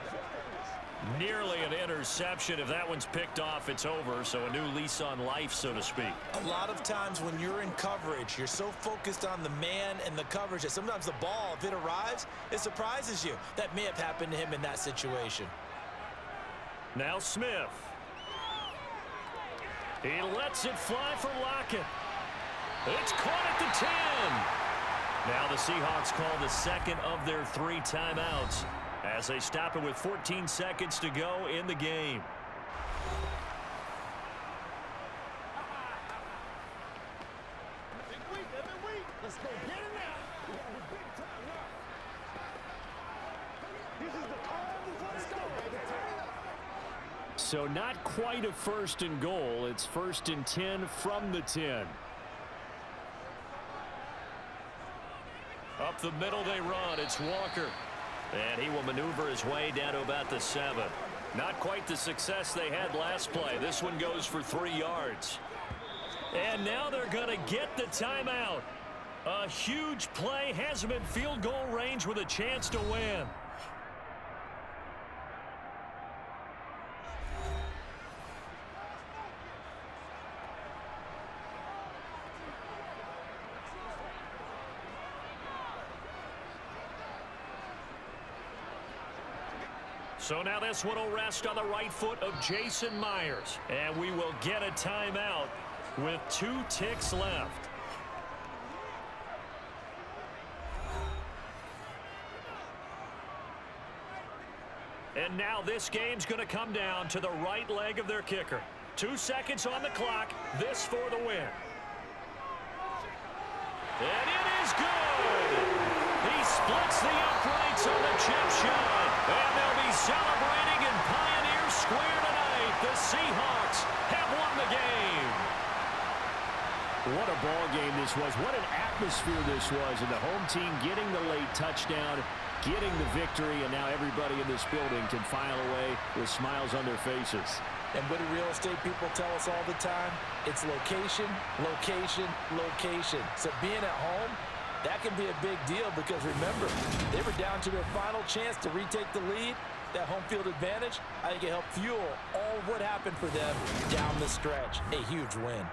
Nearly an interception. If that one's picked off, it's over. So a new lease on life, so to speak. A lot of times when you're in coverage, you're so focused on the man and the coverage that sometimes the ball, if it arrives, it surprises you. That may have happened to him in that situation. Now Smith. He lets it fly for Lockett. It's caught at the 10. Now the Seahawks call the 2nd of their 3 timeouts as they stop it with 14 seconds to go in the game. Let's go get it now. We have a big time now. This is the Cardinals. Let's go, baby. Turn it up. So not quite a 1st and goal. It's 1st and 10 from the 10. Up the middle they run. It's Walker. And he will maneuver his way down to about the 7. Not quite the success they had last play. This one goes for 3 yards. And now they're going to get the timeout. A huge play has him in field goal range with a chance to win. So now this one will rest on the right foot of Jason Myers. And we will get a timeout with 2 ticks left. And now this game's going to come down to the right leg of their kicker. 2 seconds on the clock. This for the win. And it is good. He splits the uprights on the chip shot. And they'll be celebrating in Pioneer Square tonight. The Seahawks have won the game. What a ball game this was. What an atmosphere this was. And the home team getting the late touchdown, getting the victory, and now everybody in this building can file away with smiles on their faces. And what do real estate people tell us all the time? It's location, location, location. So being at home, that can be a big deal because remember, they were down to their final chance to retake the lead. That home field advantage, I think it helped fuel all of what happened for them down the stretch. A huge win.